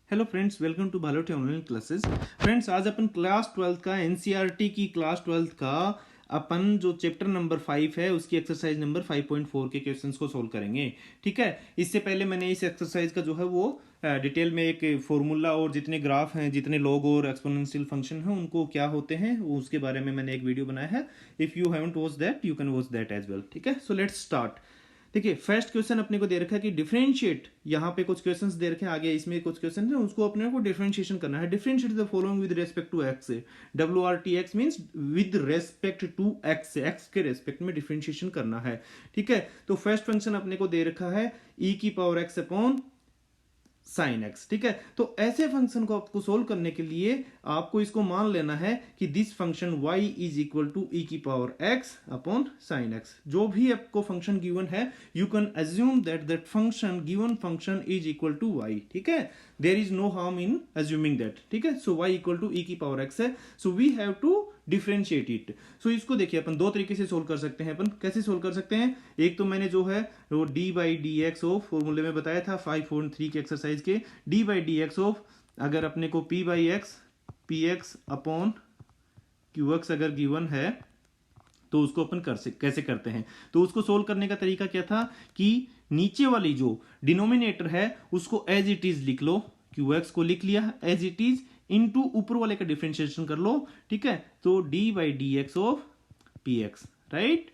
Hello friends, welcome to Bhaloti online classes. Friends, आज अपन class 12 का एनसीईआरटी की क्लास 12 का अपन जो चैप्टर नंबर 5 है उसकी एक्सरसाइज नंबर 5.4 के क्वेश्चंस को सोल्व करेंगे। ठीक है, इससे पहले मैंने इस एक्सरसाइज का जो है वो डिटेल में एक फॉर्मूला और जितने ग्राफ हैं, जितने लॉग और एक्सपोनेंशियल फंक्शन हैं, उनको क्या होते हैं वो उसके बारे में मैंने एक वीडियो बनाया है। If you haven't watch that you can watch that as well. ठीक है, सो लेट्स स्टार्ट। देखिए, फर्स्ट क्वेश्चन अपने को दे रखा है कि डिफरेंशिएट, यहाँ पे कुछ क्वेश्चंस दे रखे हैं, आगे इसमें कुछ क्वेश्चन है, उसको अपने को डिफरेंशिएशन करना है। Differentiate the following with respect to x. WRTX means with respect to x, x के रेस्पेक्ट में डिफरेंशिएशन करना है। ठीक है, तो फर्स्ट फंक्शन अपने को दे रखा है e की power x upon sine x. ठीक है, तो ऐसे फंक्शन को आपको सोल्व करने के लिए आपको इसको मान लेना है कि this function y is equal to e की power x upon sine x. जो भी आपको फंक्शन गिवन है, you can assume that that function given function is equal to y। ठीक है, there is no harm in assuming that. ठीक है, so y equal to e की power x है, so we have to differentiate it. So इसको देखिए, अपन दो तरीके से सोल्व कर सकते हैं। अपन कैसे सोल्व कर सकते हैं, एक तो मैंने जो है वो D by d x of फॉर्मूले में बताया था 5.3 के एक्सरसाइज के, D by d x of अगर अपने को P by x P x upon q x अगर गिवन है तो उसको अपन कैसे करते हैं। तो उसको सोल्व करने का तरीका क्या था कि नीचे वाली जो डिनोमिनेटर है उसको एज इट इज लिख लो, क्यू एक्स को लिख लिया एज इट इज, इनटू ऊपर वाले का डिफरेंशिएशन कर लो। ठीक है, तो D by d x of p x, right.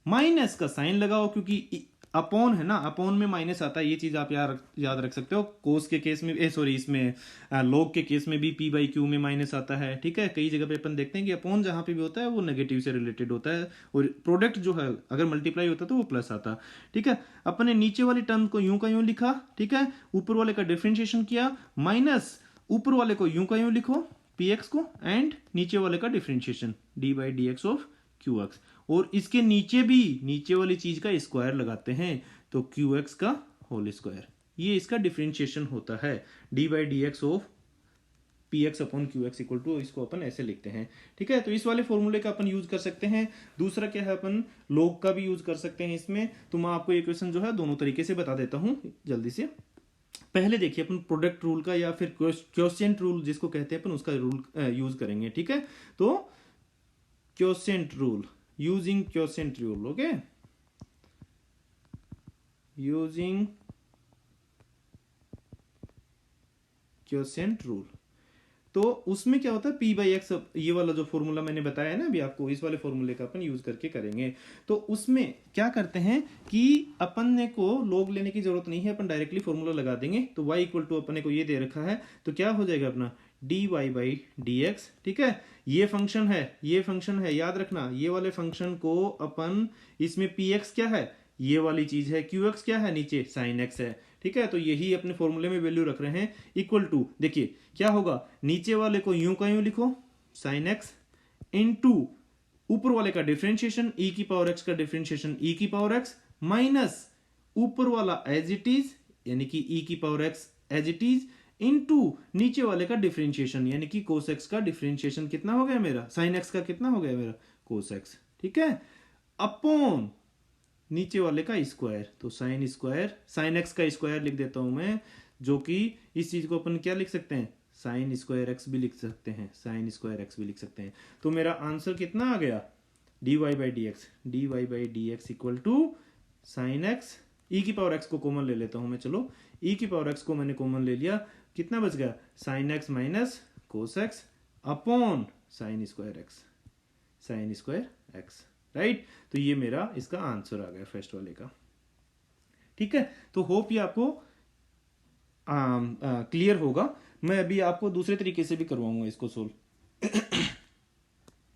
Minus का साइन लगाओ क्योंकि अपॉन है ना, अपॉन में माइनस आता है, ये चीज आप याद रख सकते हो। कोस के केस में सॉरी इसमें लॉग के केस में भी पी बाई क्यू में माइनस आता है। ठीक है, कई जगह पे अपन देखते हैं कि अपॉन जहां पे भी होता है वो नेगेटिव से रिलेटेड होता है, और प्रोडक्ट जो है अगर मल्टीप्लाई होता है तो वो प्लस आता। ठीक है, अपने नीचे वाली टर्म को यूं का यूं लिखा, ठीक है, ऊपर वाले का डिफरेंशिएशन किया, माइनस ऊपर वाले को यूं का यूं लिखो पी एक्स को, एंड नीचे वाले का differentiation D by d x of Q x, और इसके नीचे भी नीचे वाली चीज का स्क्वायर लगाते हैं तो क्यू एक्स का होल स्क्वायर। ये इसका डिफरेंशिएशन होता है, d by d x of p x upon q x equal to, इसको अपन ऐसे लिखते हैं। ठीक है, तो इस वाले फॉर्मूले का अपन यूज कर सकते हैं। दूसरा क्या है, अपन लॉग का भी यूज कर सकते हैं इसमें। तो मैं आपको ये क्वेश्चन जो है दोनों तरीके से बता देता हूं जल्दी से। पहले देखिए, अपन प्रोडक्ट रूल का या फिर क्वोशिएंट रूल जिसको कहते हैं अपन, उसका रूल यूज करेंगे। ठीक है, तो quotient rule, using quotient rule, okay, using quotient rule। तो उसमें क्या होता है, p बाई एक्स, ये वाला जो फॉर्मूला मैंने बताया है ना अभी आपको, इस वाले फॉर्मूले का अपन यूज करके करेंगे। तो उसमें क्या करते हैं कि अपन ने को लॉग लेने की जरूरत नहीं है, अपन डायरेक्टली फॉर्मूला लगा देंगे। तो y इक्वल टू अपने को ये दे रखा है, तो क्या हो जाएगा अपना d y by d x. ठीक है, ये फंक्शन है, ये फंक्शन है, याद रखना, ये वाले फंक्शन को अपन, इसमें पी एक्स क्या है, ये वाली चीज है, क्यू एक्स क्या है, नीचे साइन एक्स है। ठीक है, तो यही अपने फॉर्मूले में वैल्यू रख रहे हैं, इक्वल टू, देखिए क्या होगा, नीचे वाले को यूं का यूं लिखो साइन एक्स, इनटू ऊपर वाले का डिफरेंशिएशन e की पावर x का डिफरेंशिएशन e की पावर x, माइनस ऊपर वाला एज इट इज यानी कि e की power x as it is, into नीचे वाले का डिफरेंशिएशन यानी कि cos x का डिफरेंशिएशन कितना हो गया मेरा, sin x का कितना हो गया मेरा, cos x। ठीक है, अपॉन नीचे वाले का स्क्वायर, तो साइन स्क्वायर, साइन एक्स का स्क्वायर लिख देता हूं मैं, जो कि इस चीज को अपन क्या लिख सकते हैं, साइन स्क्वायर एक्स भी लिख सकते हैं, साइन स्क्वायर एक्स भी लिख सकते हैं। तो मेरा आंसर कितना आ गया, d y by d x, d y by d x equal to sine x, e की पावर एक्स को कॉमन ले लेता हूं मैं, चलो ई की पावर एक्स को मैंने कॉमन ले लिया, कितना बच गया, sine x minus cos x upon sine square x, sine square x, right. तो ये मेरा इसका आंसर आ गया फर्स्ट वाले का। ठीक है, तो होप ये आपको क्लियर होगा। मैं अभी आपको दूसरे तरीके से भी करवाऊंगा इसको सोल्व।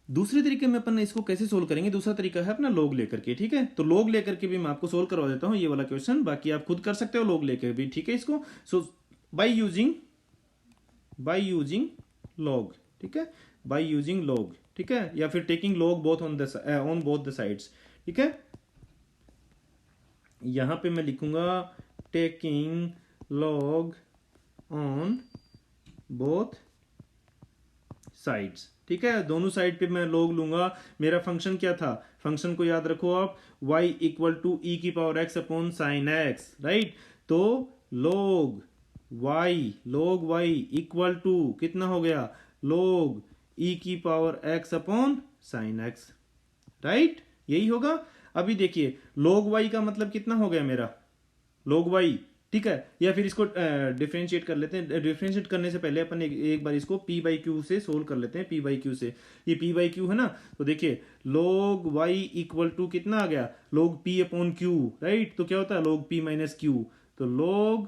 दूसरे तरीके में अपन इसको कैसे सोल्व करेंगे, दूसरा तरीका है अपना लॉग लेकर के। ठीक है, तो लॉग लेकर के भी मैं आपको सोल्व करवा देता हूं ये वाला क्वेश्चन, बाकी आप खुद कर सकते हो लॉग लेकर भी। ठीक है, इसको सो बाय यूजिंग लॉग, ठीक है, बाय यूजिंग लॉग, ठीक है, या फिर taking log both on both the sides. ठीक है, यहां पे मैं लिखूंगा taking log on both sides. ठीक है, दोनों साइड पे मैं लॉग लूंगा। मेरा फंक्शन क्या था, फंक्शन को याद रखो आप, y इक्वल टू ई की power x upon sine x, right. तो लॉग y इक्वल टू कितना हो गया, log e की power x upon sign x, right, यही होगा। अभी देखिए log y का मतलब कितना हो गया मेरा, log y, ठीक है। या फिर इसको डिफरेंशिएट कर लेते हैं। डिफरेंशिएट करने से पहले अपन एक बार इसको p बाई क्यू से सोल्व कर लेते हैं। p बाई क्यू से, ये p बाई क्यू है ना, तो देखिए log y इक्वल टू कितना आ गया, log p upon Q, right. तो क्या होता है log p माइनस क्यू, तो log,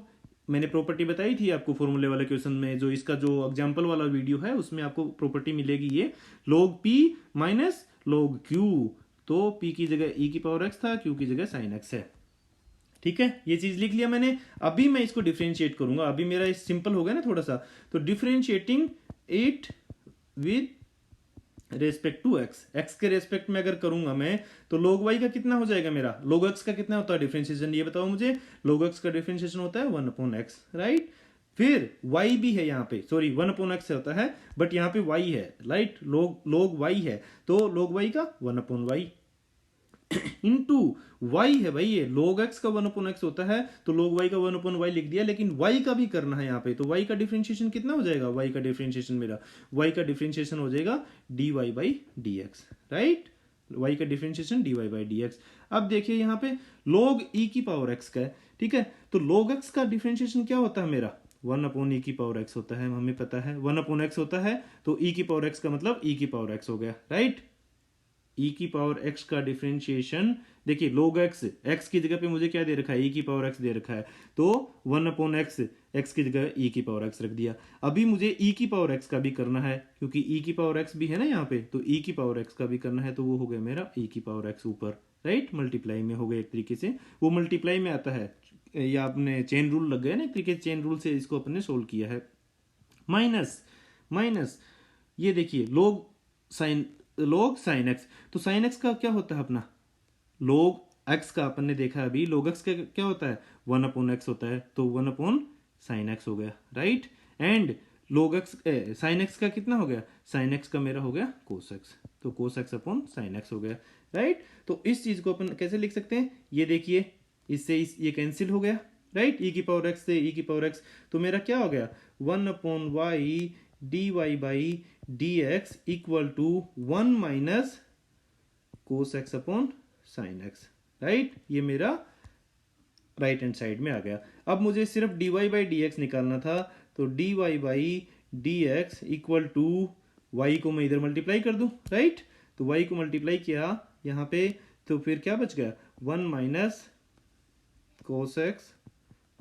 मैंने प्रॉपर्टी बताई थी आपको फॉर्मूले वाले क्वेश्चन में, जो इसका जो एग्जांपल वाला वीडियो है उसमें आपको प्रॉपर्टी मिलेगी ये, log p minus log q, तो p की जगह e की पावर x था, q की जगह sin x है, ठीक है। ये चीज लिख लिया मैंने। अभी मैं इसको डिफरेंशिएट करूंगा, अभी मेरा सिंपल हो गया ना थोड़ा सा, तो differentiating it with respect to x, x के रेस्पेक्ट में अगर करूंगा मैं, तो log y का कितना हो जाएगा मेरा, log x का कितना होता है डिफरेंशिएशन, ये बताओ मुझे। log x का डिफरेंशिएशन होता है 1 अपॉन एक्स, राइट। फिर y भी है यहाँ पे, सॉरी 1 अपॉन एक्स होता है, बट यहाँ पे y है, राइट, log y है, तो log y का 1 अपॉन y इंटू वाई है भाई, ये log x का 1 अपॉन एक्स होता है, तो log y का 1 अपॉन y लिख दिया, लेकिन y का भी करना है यहाँ पे, तो y का डिफरेंशिएशन कितना हो जाएगा, y का डिफरेंशिएशन मेरा, y का डिफरेंशिएशन हो जाएगा dy by dx, right, y का डिफरेंशिएशन dy बाई dx। अब देखिए यहाँ पे log e की पावर x का है, ठीक है, तो log x का डिफरेंशिएशन क्या होता है मेरा, 1 अपॉन e की पावर x होता है, हमें पता है 1 अपॉन x होता है, तो e की पावर x का मतलब e की पावर x हो गया, राइट। e की पावर x का डिफरेंशिएशन, देखिए log x की जगह पे मुझे क्या दे रखा है, e की पावर x दे रखा है, तो 1 अपॉन x की जगह e की पावर x रख दिया। अभी मुझे e की पावर x का भी करना है, क्योंकि e की पावर x भी है ना यहाँ पे, तो e की पावर x का भी करना है, तो वो हो गया मेरा e की पावर x ऊपर, राइट, मल्टीप्लाई में हो गया एक तरीके से, वो मल्टीप्लाई में आता है, या आपने चेन रूल लग गया ना एक तरीके से, चेन रूल से इसको अपने सोल्व किया है। माइनस ये देखिए log sin x, तो sin x का क्या होता है अपना, log x का अपन ने देखा अभी, log x का क्या होता है 1 अपॉन x होता है, तो 1 अपॉन sin x हो गया, right. And log x sin x का कितना हो गया, sin x का मेरा हो गया cos x, तो cos x upon sin x हो गया, राइट। तो इस चीज को अपन कैसे लिख सकते हैं, ये देखिए इससे ये कैंसिल हो गया, राइट, e की पावर x से e की पावर x, तो मेरा क्या हो गया 1 upon y dy by dx equal to 1 minus cos x upon sine x, right, ये मेरा राइट हैंड साइड में आ गया। अब मुझे सिर्फ dy बाई dx निकालना था, तो dy by dx equal to y को मैं इधर मल्टीप्लाई कर दूं, राइट, तो y को मल्टीप्लाई किया यहाँ पे, तो फिर क्या बच गया 1 minus cos x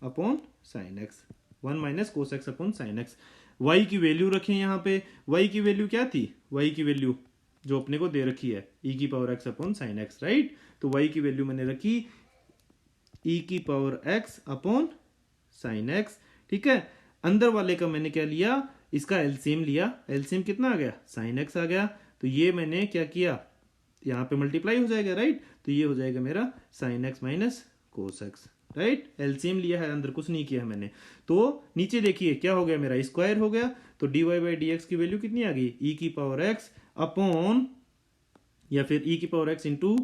upon sine x, 1 minus cos x upon sine x. y की वैल्यू रखें यहाँ पे, y की वैल्यू क्या थी, y की वैल्यू जो अपने को दे रखी है e की power x upon sine x, right, तो y की वैल्यू मैंने रखी e की power x upon sine x, ठीक है। अंदर वाले का मैंने क्या लिया, इसका एलसीएम लिया, एलसीएम कितना आ गया साइन एक्स आ गया, तो ये मैंने क्या किया, यहाँ पे मल्टीप्लाई हो जाएगा, राइट, तो ये हो जाएगा मेरा sine x minus cos x, right, LCM लिया है, अंदर कुछ नहीं किया है मैंने। तो नीचे देखिए क्या हो गया मेरा, स्क्वायर हो गया, तो dy बाई dx की वैल्यू कितनी आ गई, e की पावर x अपॉन, या फिर e की power x into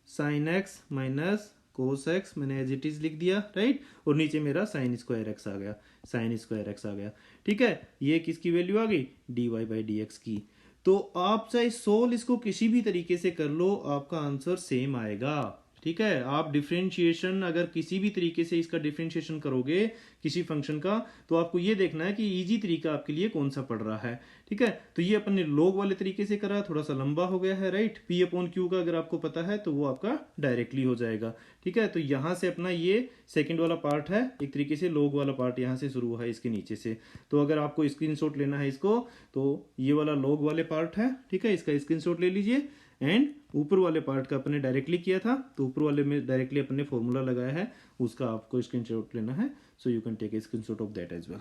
sine x minus cos x, मैंने एज इट इज लिख दिया, राइट, और नीचे मेरा साइन स्क्वायर एक्स आ गया, साइन स्क्वायर एक्स आ गया, ठीक है। ये किसकी वैल्यू आ गई, dy बाई dx की। तो आप चाहे सोल्व इसको किसी भी तरीके से कर लो, आपका आंसर सेम आएगा, ठीक है। आप डिफरेंशिएशन अगर किसी भी तरीके से इसका डिफरेंशिएशन करोगे किसी फंक्शन का, तो आपको ये देखना है कि इजी तरीका आपके लिए कौन सा पड़ रहा है, ठीक है। तो ये अपन ने log वाले तरीके से करा, थोड़ा सा लंबा हो गया है, राइट, p अपॉन क्यू का अगर आपको पता है तो वो आपका डायरेक्टली हो जाएगा, ठीक है। तो यहाँ से अपना ये सेकंड वाला पार्ट है, एक तरीके से log वाला पार्ट यहाँ से शुरू है इसके नीचे से, तो अगर आपको स्क्रीनशॉट लेना है इसको, तो ये वाला log वाले पार्ट है, ठीक है, इसका स्क्रीनशॉट ले लीजिए। एंड ऊपर वाले पार्ट का अपने डायरेक्टली किया था, तो ऊपर वाले में डायरेक्टली अपने फॉर्मूला लगाया है, उसका आपको स्क्रीनशॉट लेना है, so you can take a screenshot of that as well,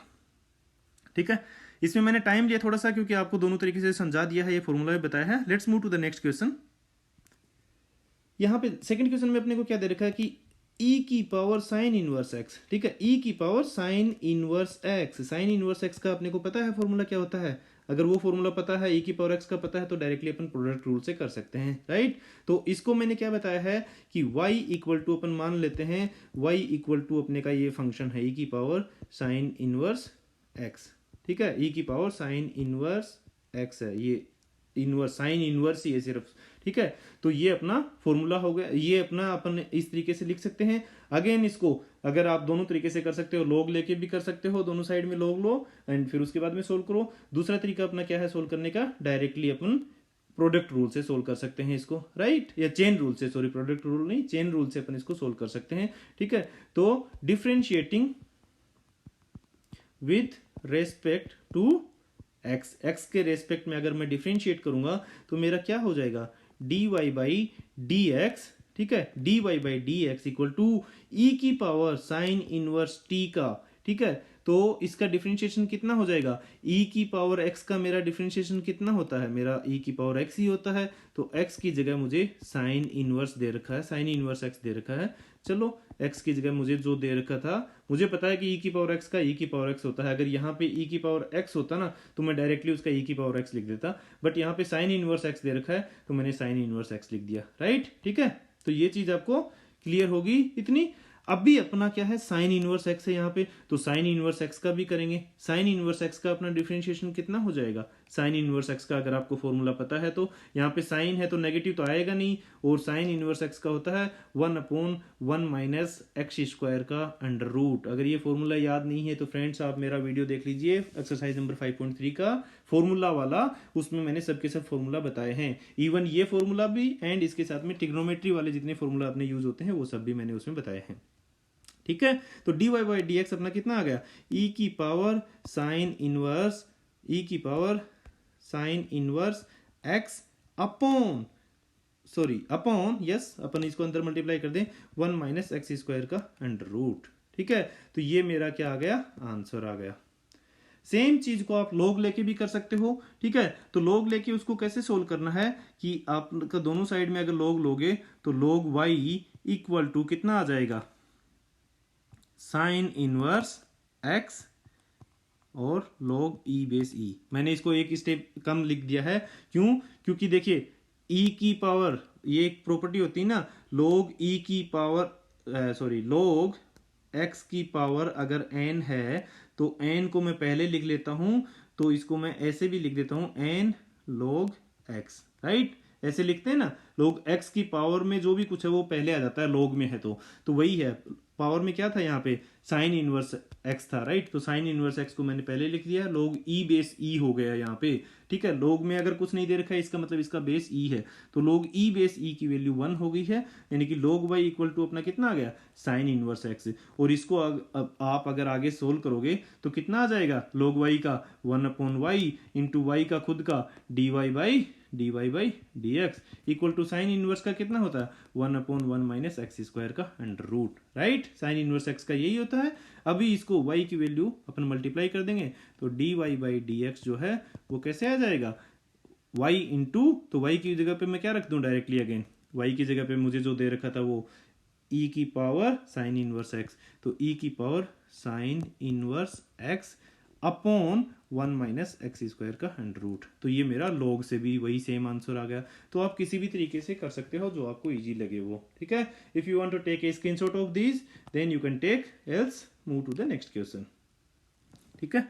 ठीक है। इसमें मैंने टाइम लिया थोड़ा सा, क्योंकि आपको दोनों तरीके से समझा दिया है, ये फॉर्मूला भी बताया है। Let's move to the next question. यहाँ पे सेकंड क्वेश्चन में अपने को क्या दे रखा है कि ई की पावर साइन इनवर्स एक्स, ठीक है, ई की power sine inverse x. Sign inverse x का अपने को पता है फॉर्मूला क्या होता है, अगर वो फॉर्मूला पता है, ई की पावर एक्स का पता है, तो डायरेक्टली अपन प्रोडक्ट रूल से कर सकते हैं, राइट। तो इसको मैंने क्या बताया है कि y इक्वल टू अपन मान लेते हैं y इक्वल टू अपने का ये फंक्शन है ई की पावर साइन इनवर्स एक्स, ठीक है, ई की पावर साइन इनवर्स एक्स है, ये इनवर्स साइन इनवर्स ही है सिर्फ, ठीक है। तो ये अपना फॉर्मूला हो गया, ये अपना अपन इस तरीके से लिख सकते हैं। अगेन इसको अगर आप दोनों तरीके से कर सकते हो, लॉग लेके भी कर सकते हो, दोनों साइड में लॉग लो एंड फिर उसके बाद में सोल्व करो। दूसरा तरीका अपना क्या है सोल्व करने का, डायरेक्टली अपन प्रोडक्ट रूल से सोल्व कर सकते हैं इसको, राइट, या चेन रूल से, सॉरी प्रोडक्ट रूल नहीं, चेन रूल से अपन इसको सोल्व कर सकते हैं, ठीक है। तो differentiating with respect to x, x के रेस्पेक्ट में अगर मैं डिफरेंशिएट करूंगा तो मेरा क्या हो जाएगा, d y by d x, ठीक है, d y by d x equal to e की पावर साइन इनवर्स टी का, ठीक है। तो इसका डिफरेंशिएशन कितना हो जाएगा, ई की पावर एक्स का मेरा डिफरेंशिएशन कितना होता है, मेरा ई की पावर एक्स ही होता है। तो एक्स की जगह मुझे साइन इनवर्स दे रखा है, साइन इनवर्स एक्स दे रखा है। चलो एक्स की जगह मुझे जो दे रखा था, मुझे पता है कि ई की पावर एक्स का ई की पावर एक्स होता है। अगर यहाँ पे ई की पावर एक्स होता ना तो मैं डायरेक्टली उसका ई की पावर एक्स लिख देता, बट यहाँ पे साइन इनवर्स एक्स दे रखा है तो मैंने साइन इनवर्स एक्स लिख दिया, राइट, ठीक है। तो ये चीज आपको क्लियर होगी इतनी। अब भी अपना क्या है, साइन इनवर्स एक्स है यहाँ पे, तो साइन इनवर्स एक्स का भी करेंगे। साइन इनवर्स एक्स का अपना डिफरेंशिएशन कितना हो जाएगा, साइन इनवर्स एक्स का अगर आपको फॉर्मूला पता है तो यहाँ पे साइन है तो नेगेटिव तो आएगा नहीं, और साइन इनवर्स एक्स का होता है 1/1 माइनस एक्स स्क्वायर का अंडर रूट। अगर ये फॉर्मूला याद नहीं है तो फ्रेंड्स आप मेरा वीडियो देख लीजिए एक्सरसाइज नंबर 5.3 का फॉर्मूला वाला, उसमें मैंने सबके सब फॉर्मूला बताए हैं, इवन ये फॉर्मूला भी एंड इसके साथ में ट्रिग्नोमेट्री वाले जितने फॉर्मूला अपने यूज होते हैं वो सब भी मैंने उसमें बताए हैं, ठीक है। तो d y by d x अपना कितना आ गया, ई की पावर साइन इनवर्स, ई की power sine inverse x upon, sorry upon, yes, अपन इसको अंदर मल्टीप्लाई कर दें 1 माइनस एक्स स्क्वायर का अंडर रूट, ठीक है। तो ये मेरा क्या आ गया, आंसर आ गया। सेम चीज को आप लॉग लेके भी कर सकते हो, ठीक है। तो लॉग लेके उसको कैसे सोल्व करना है कि आप दोनों साइड में अगर लॉग लोगे तो लॉग वाई इक्वल टू कितना आ जाएगा, साइन इनवर्स एक्स और लॉग ई बेस ई। मैंने इसको एक स्टेप कम लिख दिया है, क्यों, क्योंकि देखिए ई की पावर, ये एक प्रॉपर्टी होती है ना, लॉग ई की पावर, सॉरी लॉग एक्स की पावर अगर एन है तो एन को मैं पहले लिख लेता हूं, तो इसको मैं ऐसे भी लिख देता हूं एन लॉग एक्स, राइट, ऐसे लिखते हैं ना, लॉग एक्स की पावर में जो भी कुछ है वो पहले आ जाता है लॉग में है, तो वही है, पावर में क्या था यहाँ पे साइन इनवर्स एक्स था, राइट। तो साइन इनवर्स एक्स को मैंने पहले लिख दिया, लॉग ई बेस ई हो गया यहाँ पे, ठीक है। लॉग में अगर कुछ नहीं दे रखा है इसका मतलब इसका बेस ई है, तो लॉग ई बेस ई की वैल्यू 1 हो गई है, यानी कि लॉग वाई इक्वल टू अपना कितना आ गया, साइन इनवर्स एक्स। और इसको आप अगर आगे सोल्व करोगे तो कितना आ जाएगा, लॉग वाई का 1/y इंटू वाई का खुद का d y by d x equal to sine inverse का कितना होता है 1/1 माइनस एक्स स्क्वायर का under root, right. Sine inverse x का यही होता है। अभी इसको y की वैल्यू अपन मल्टीप्लाई कर देंगे तो d y by d x जो है वो कैसे आ जाएगा, y इंटू, तो y की जगह पे मैं क्या रख दूं डायरेक्टली, अगेन y की जगह पे मुझे जो दे रखा था वो e की पावर साइन इनवर्स x, तो e की power sine inverse x upon 1 minus x square का अंडर रूट। तो ये मेरा लॉग से भी वही सेम आंसर आ गया। तो आप किसी भी तरीके से कर सकते हो जो आपको इजी लगे वो, ठीक है। If you want to take a screenshot of this then you can take, else move to the next question, ठीक है।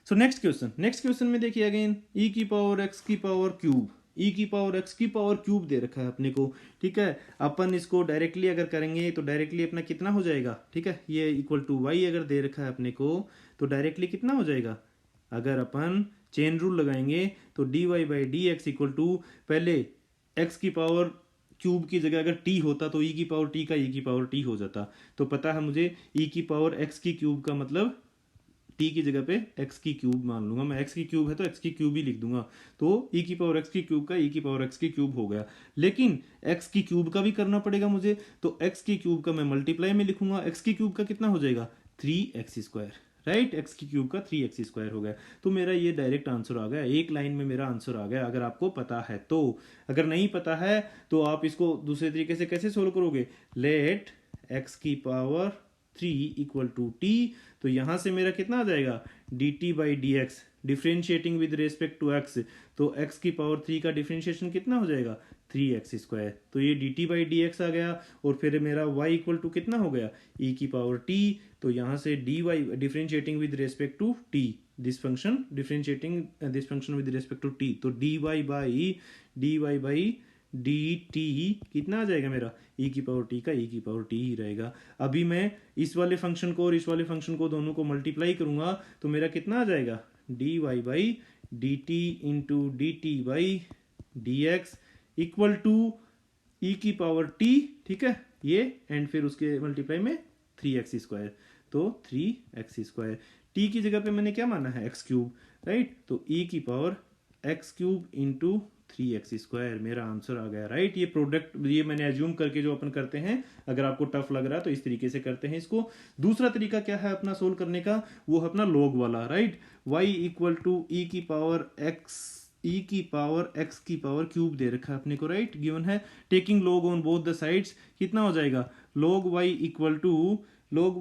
सो नेक्स्ट क्वेश्चन में देखिए अगेन ई की पावर एक्स की पावर क्यूब, ई की पावर एक्स की पावर क्यूब दे रखा है अपने को, ठीक है। अपन इसको डायरेक्टली अगर करेंगे तो डायरेक्टली अपना कितना हो जाएगा, ठीक है, ये इक्वल टू वाई अगर दे रखा है अपने को तो डायरेक्टली कितना हो जाएगा, अगर अपन चेन रूल लगाएंगे तो d y by d x equal to, पहले एक्स की पावर क्यूब की जगह अगर टी होता तो ई की पावर टी का ई की पावर टी हो जाता। तो पता है मुझे ई की पावर एक्स की क्यूब का मतलब टी की जगह पे एक्स की क्यूब मान लूंगा मैं, एक्स की क्यूब है तो एक्स की क्यूब ही लिख दूंगा, तो ई की पावर एक्स की क्यूब का ई की पावर एक्स की क्यूब हो गया। लेकिन एक्स की क्यूब का भी करना पड़ेगा मुझे, तो एक्स की क्यूब का मैं मल्टीप्लाई में लिखूंगा, एक्स की क्यूब का कितना हो जाएगा 3x स्क्वायर, राइट, एक्स की क्यूब का 3x स्क्वायर हो गया। तो मेरा ये डायरेक्ट आंसर आ गया, एक लाइन में मेरा आंसर आ गया, अगर आपको पता है तो। अगर नहीं पता है तो आप इसको दूसरे तरीके से कैसे सोल्व करोगे, लेट एक्स की पावर 3 इक्वल टू टी। तो यहाँ से मेरा कितना आ जाएगा d t by d x, differentiating with respect to x. तो एक्स की पावर 3 का डिफ्रेंशिएशन कितना हो जाएगा 3x²। तो ये d t by d x आ गया। और फिर मेरा y इक्वल टू कितना हो गया e की पावर t। तो यहाँ से d y differentiating with respect to t, this function differentiating this function with respect to t। तो dy बाई dt कितना आ जाएगा मेरा e की पावर t का e की पावर t ही रहेगा। अभी मैं इस वाले फंक्शन को और इस वाले फंक्शन को दोनों को मल्टीप्लाई करूंगा तो मेरा कितना आ जाएगा dy by dt into d t by d x equal to e की पावर t, ठीक है ये, एंड फिर उसके मल्टीप्लाई में 3x²। तो 3x², t की जगह पे मैंने क्या माना है x³ राइट। तो e की पावर x³ इंटू 3x² मेरा आंसर आ गया राइट। ये प्रोडक्ट ये मैंने एज्यूम करके जो अपन करते हैं, अगर आपको टफ लग रहा है तो इस तरीके से करते हैं इसको। दूसरा तरीका क्या है अपना सोल्व करने का, वो है अपना लॉग वाला right. y equal to e की पावर x की पावर क्यूब दे रखा है अपने को राइट, गिवन है। Taking log on both the sides कितना हो जाएगा log y equal to log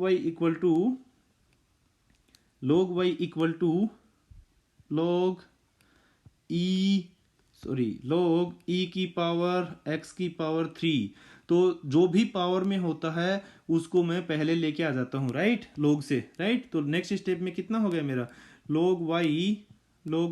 e की पावर x की पावर 3। तो जो भी पावर में होता है उसको मैं पहले लेके आ जाता हूँ राइट log से राइट। तो नेक्स्ट स्टेप में कितना हो गया मेरा log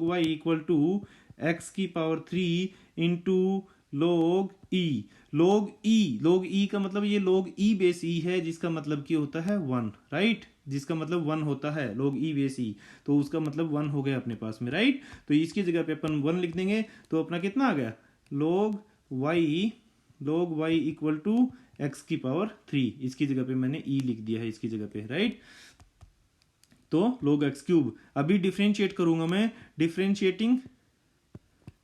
y equal to x की पावर 3 इंटू log e का मतलब ये log e बेस e है, जिसका मतलब क्या होता है 1 राइट, जिसका मतलब 1 होता है log e बेस e। तो उसका मतलब 1 हो गया अपने पास में राइट। तो इसकी जगह पे अपन 1 लिख देंगे तो अपना कितना आ गया log y equal to x की पावर 3। इसकी जगह पे मैंने e लिख दिया है इसकी जगह पे राइट। तो log x³। अभी डिफ्रेंशिएट करूंगा मैं, differentiating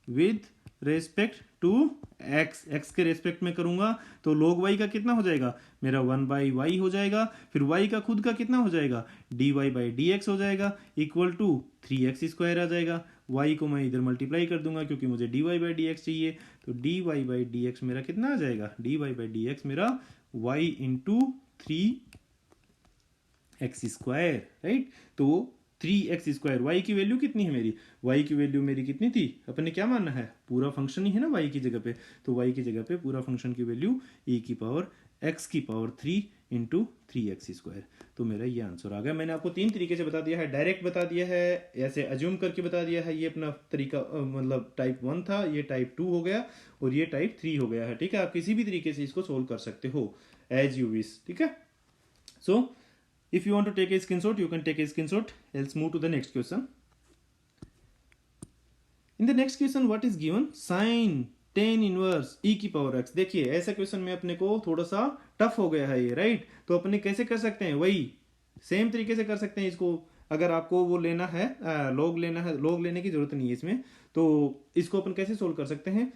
with respect to x के रेस्पेक्ट में करूंगा तो log y का कितना हो जाएगा मेरा 1/y हो जाएगा। फिर y का खुद का कितना हो जाएगा dy बाई डी एक्स हो जाएगा इक्वल टू 3x² आ जाएगा। y को मैं इधर मल्टीप्लाई कर दूंगा क्योंकि मुझे dy बाई डी एक्स चाहिए। तो dy बाई डी एक्स मेरा कितना आ जाएगा dy बाई डी एक्स मेरा y इंटू 3x² राइट। तो 3x², y की वैल्यू कितनी है मेरी, y की वैल्यू मेरी कितनी थी, अपन ने क्या माना है पूरा फंक्शन ही है ना y की जगह पे। तो y की जगह पे पूरा फंक्शन की वैल्यू e की पावर x की पावर 3 इंटू 3x²। तो मेरा ये आंसर आ गया। मैंने आपको 3 तरीके से बता दिया है, डायरेक्ट बता दिया है, ऐसे अज्यूम करके बता दिया है। ये अपना तरीका मतलब टाइप 1 था, ये टाइप 2 हो गया और ये टाइप 3 हो गया है। ठीक है, आप किसी भी तरीके से इसको सोल्व कर सकते हो एज यू विश। ठीक है, सो if you want to take a screenshot you can take a screenshot. Let's move to the next question. In the next question what is given, sin tan inverse e की power x। देखिए ऐसा question में अपने को थोड़ा सा tough हो गया है ये राइट। तो अपने कैसे कर सकते हैं, वही सेम तरीके से कर सकते हैं इसको। अगर आपको वो लेना है log लेना है, log लेने की जरूरत नहीं है इसमें। तो इसको अपन कैसे सोल्व कर सकते हैं,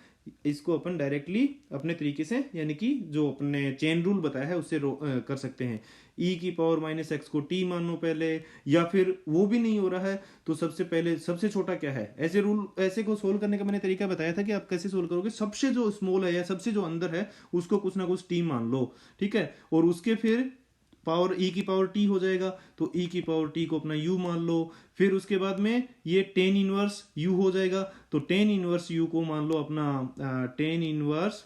इसको अपन डायरेक्टली अपने तरीके से यानी कि जो अपने चेन रूल बताया है उससे कर सकते हैं। e की पावर माइनस एक्स को t मान लो पहले, या फिर वो भी नहीं हो रहा है तो सबसे पहले सबसे छोटा क्या है, ऐसे रूल ऐसे को सोल्व करने का मैंने तरीका बताया था कि आप कैसे सोल्व करोगे। सबसे जो स्मॉल है या सबसे जो अंदर है उसको कुछ ना कुछ t मान लो, ठीक है, और उसके फिर पावर e की पावर t हो जाएगा तो e की पावर t को अपना u मान लो। फिर उसके बाद में ये टेन इनवर्स u हो जाएगा तो टेन इनवर्स u को मान लो अपना टेन इनवर्स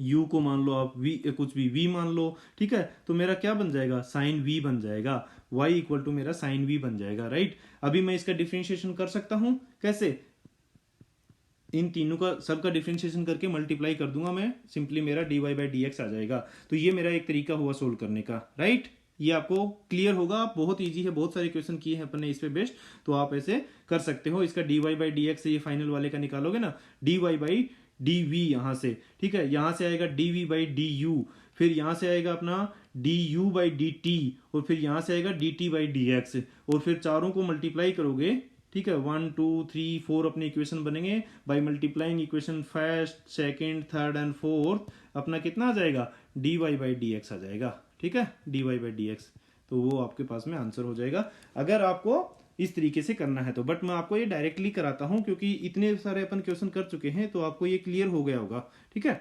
u को मान लो आप v कुछ भी v मान लो। ठीक है, तो मेरा क्या बन जाएगा साइन v बन जाएगा, y इक्वल टू मेरा साइन v बन जाएगा राइट। अभी मैं इसका डिफरेंशिएशन कर सकता हूं कैसे, इन तीनों का सबका डिफरेंशिएशन करके मल्टीप्लाई कर दूंगा मैं, सिंपली मेरा dy बाई डी एक्स आ जाएगा। तो ये मेरा एक तरीका हुआ सोल्व करने का राइट। ये आपको क्लियर होगा, बहुत इजी है, बहुत सारे क्वेश्चन किए हैं अपन ने इस पे बेस्ड, तो आप ऐसे कर सकते हो। इसका dy बाई डी एक्स से ये फाइनल वाले का निकालोगे ना dy बाई डी वी यहाँ से, ठीक है, यहाँ से आएगा dv बाई डी यू, फिर यहाँ से आएगा अपना du बाई डी टी, और फिर यहाँ से आएगा dt बाई डी एक्स, और फिर चारों को मल्टीप्लाई करोगे। ठीक है, 1 2 3 4 अपने इक्वेशन बनेंगे by multiplying equation first second third and fourth, अपना कितना आ जाएगा dy बाई डी एक्स आ जाएगा। ठीक है, dy बाई डी एक्स, तो वो आपके पास में आंसर हो जाएगा अगर आपको इस तरीके से करना है तो। बट मैं आपको ये डायरेक्टली कराता हूं क्योंकि इतने सारे अपन क्वेश्चन कर चुके हैं तो आपको ये क्लियर हो गया होगा। ठीक है,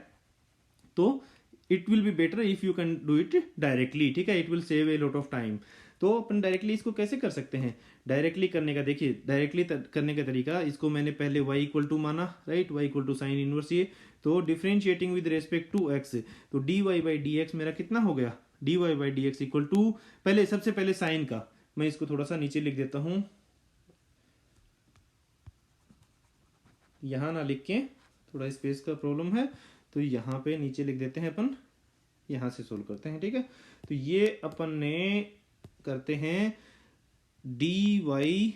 तो it will be better if you can do it directly, ठीक है, it will save a lot of time. तो अपन डायरेक्टली इसको कैसे कर सकते हैं? डायरेक्टली करने का देखिए, डायरेक्टली करने का तरीका, इसको मैंने पहले y इक्वल टू माना, right, y equal to sine inverse ये, तो differentiating with respect to x, तो dy बाई डी एक्स मेरा कितना हो गया, dy by d x equal to, पहले सबसे पहले साइन का मैं इसको थोड़ा सा नीचे लिख देता हूं, यहां ना लिख के, थोड़ा स्पेस का प्रॉब्लम है, तो यहां पे नीचे लिख देते हैं अपन, यहां से सोल्व करते हैं, ठीक है। तो ये अपन ने करते हैं dy बाई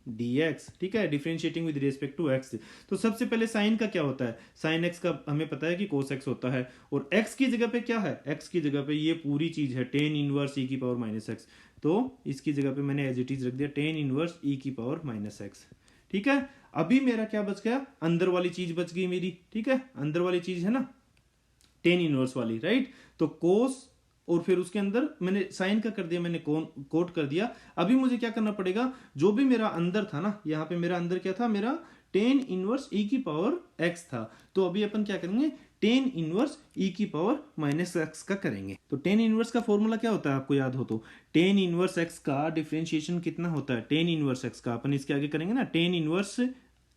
डी एक्स, ठीक है, differentiating with respect to x. तो सबसे पहले साइन का क्या होता है, साइन एक्स का हमें पता है कि कोस एक्स होता है, और एक्स की जगह पे क्या है, एक्स की जगह पे ये पूरी चीज है टेन इनवर्स ई की पावर माइनस एक्स, तो इसकी जगह पे मैंने एज इट इज रख दिया टेन इनवर्स ई की पावर माइनस एक्स, ठीक है। अभी मेरा क्या बच गया, अंदर वाली चीज बच गई मेरी, ठीक है, अंदर वाली चीज है ना टेन इनवर्स वाली, राइट, तो कोस, और फिर उसके अंदर मैंने साइन का कर दिया, मैंने कोट कर दिया। अभी मुझे क्या करना पड़ेगा, जो भी मेरा अंदर था ना, यहाँ पे मेरा अंदर क्या था, मेरा टेन इनवर्स ई की पावर एक्स था, तो अभी अपन क्या करेंगे, टेन इनवर्स ई की पावर माइनस एक्स का करेंगे। तो टेन इनवर्स का फॉर्मूला क्या होता है, आपको याद हो तो, टेन इनवर्स एक्स का डिफरेंशिएशन कितना होता है, टेन इनवर्स एक्स का अपन इसके आगे करेंगे ना, टेन इनवर्स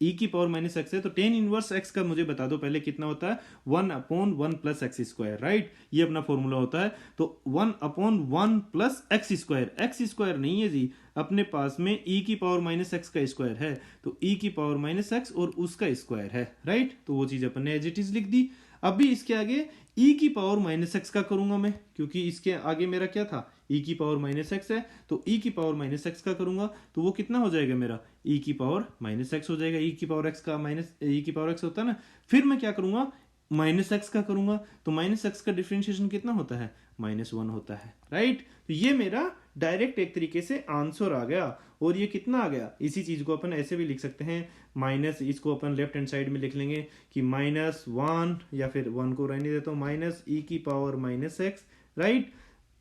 ई की पावर माइनस एक्स है, तो टेन इनवर्स एक्स का मुझे बता दो पहले कितना होता है, one upon one plus x square, right, ये अपना फॉर्मूला होता है। तो one upon one plus x square नहीं है जी, अपने पास में ई की पावर माइनस एक्स का स्क्वायर है, तो ई की पावर माइनस एक्स और उसका स्क्वायर है, राइट, तो वो चीज अपन ने एज इट इज लिख दी। अभी इसके आगे ई की पावर माइनस एक्स का करूंगा मैं, क्योंकि इसके आगे मेरा क्या था, ई की पावर माइनस एक्स है, तो ई की पावर माइनस एक्स का करूंगा, तो वो कितना हो जाएगा मेरा, ई की पावर माइनस एक्स हो जाएगा, ई की पावर एक्स का माइनस ई की पावर एक्स होता है ना, फिर मैं क्या करूंगा, माइनस एक्स का करूंगा, तो माइनस एक्स का डिफरेंशिएशन कितना होता है, माइनस वन होता है, राइट। तो ये मेरा डायरेक्ट एक तरीके से आंसर आ गया, और ये कितना आ गया, इसी चीज को अपन ऐसे भी लिख सकते हैं, माइनस, इसको अपन लेफ्ट हैंड साइड में लिख लेंगे कि माइनस वन, या फिर वन को रहने देता हूं, माइनस ई की power minus x, right,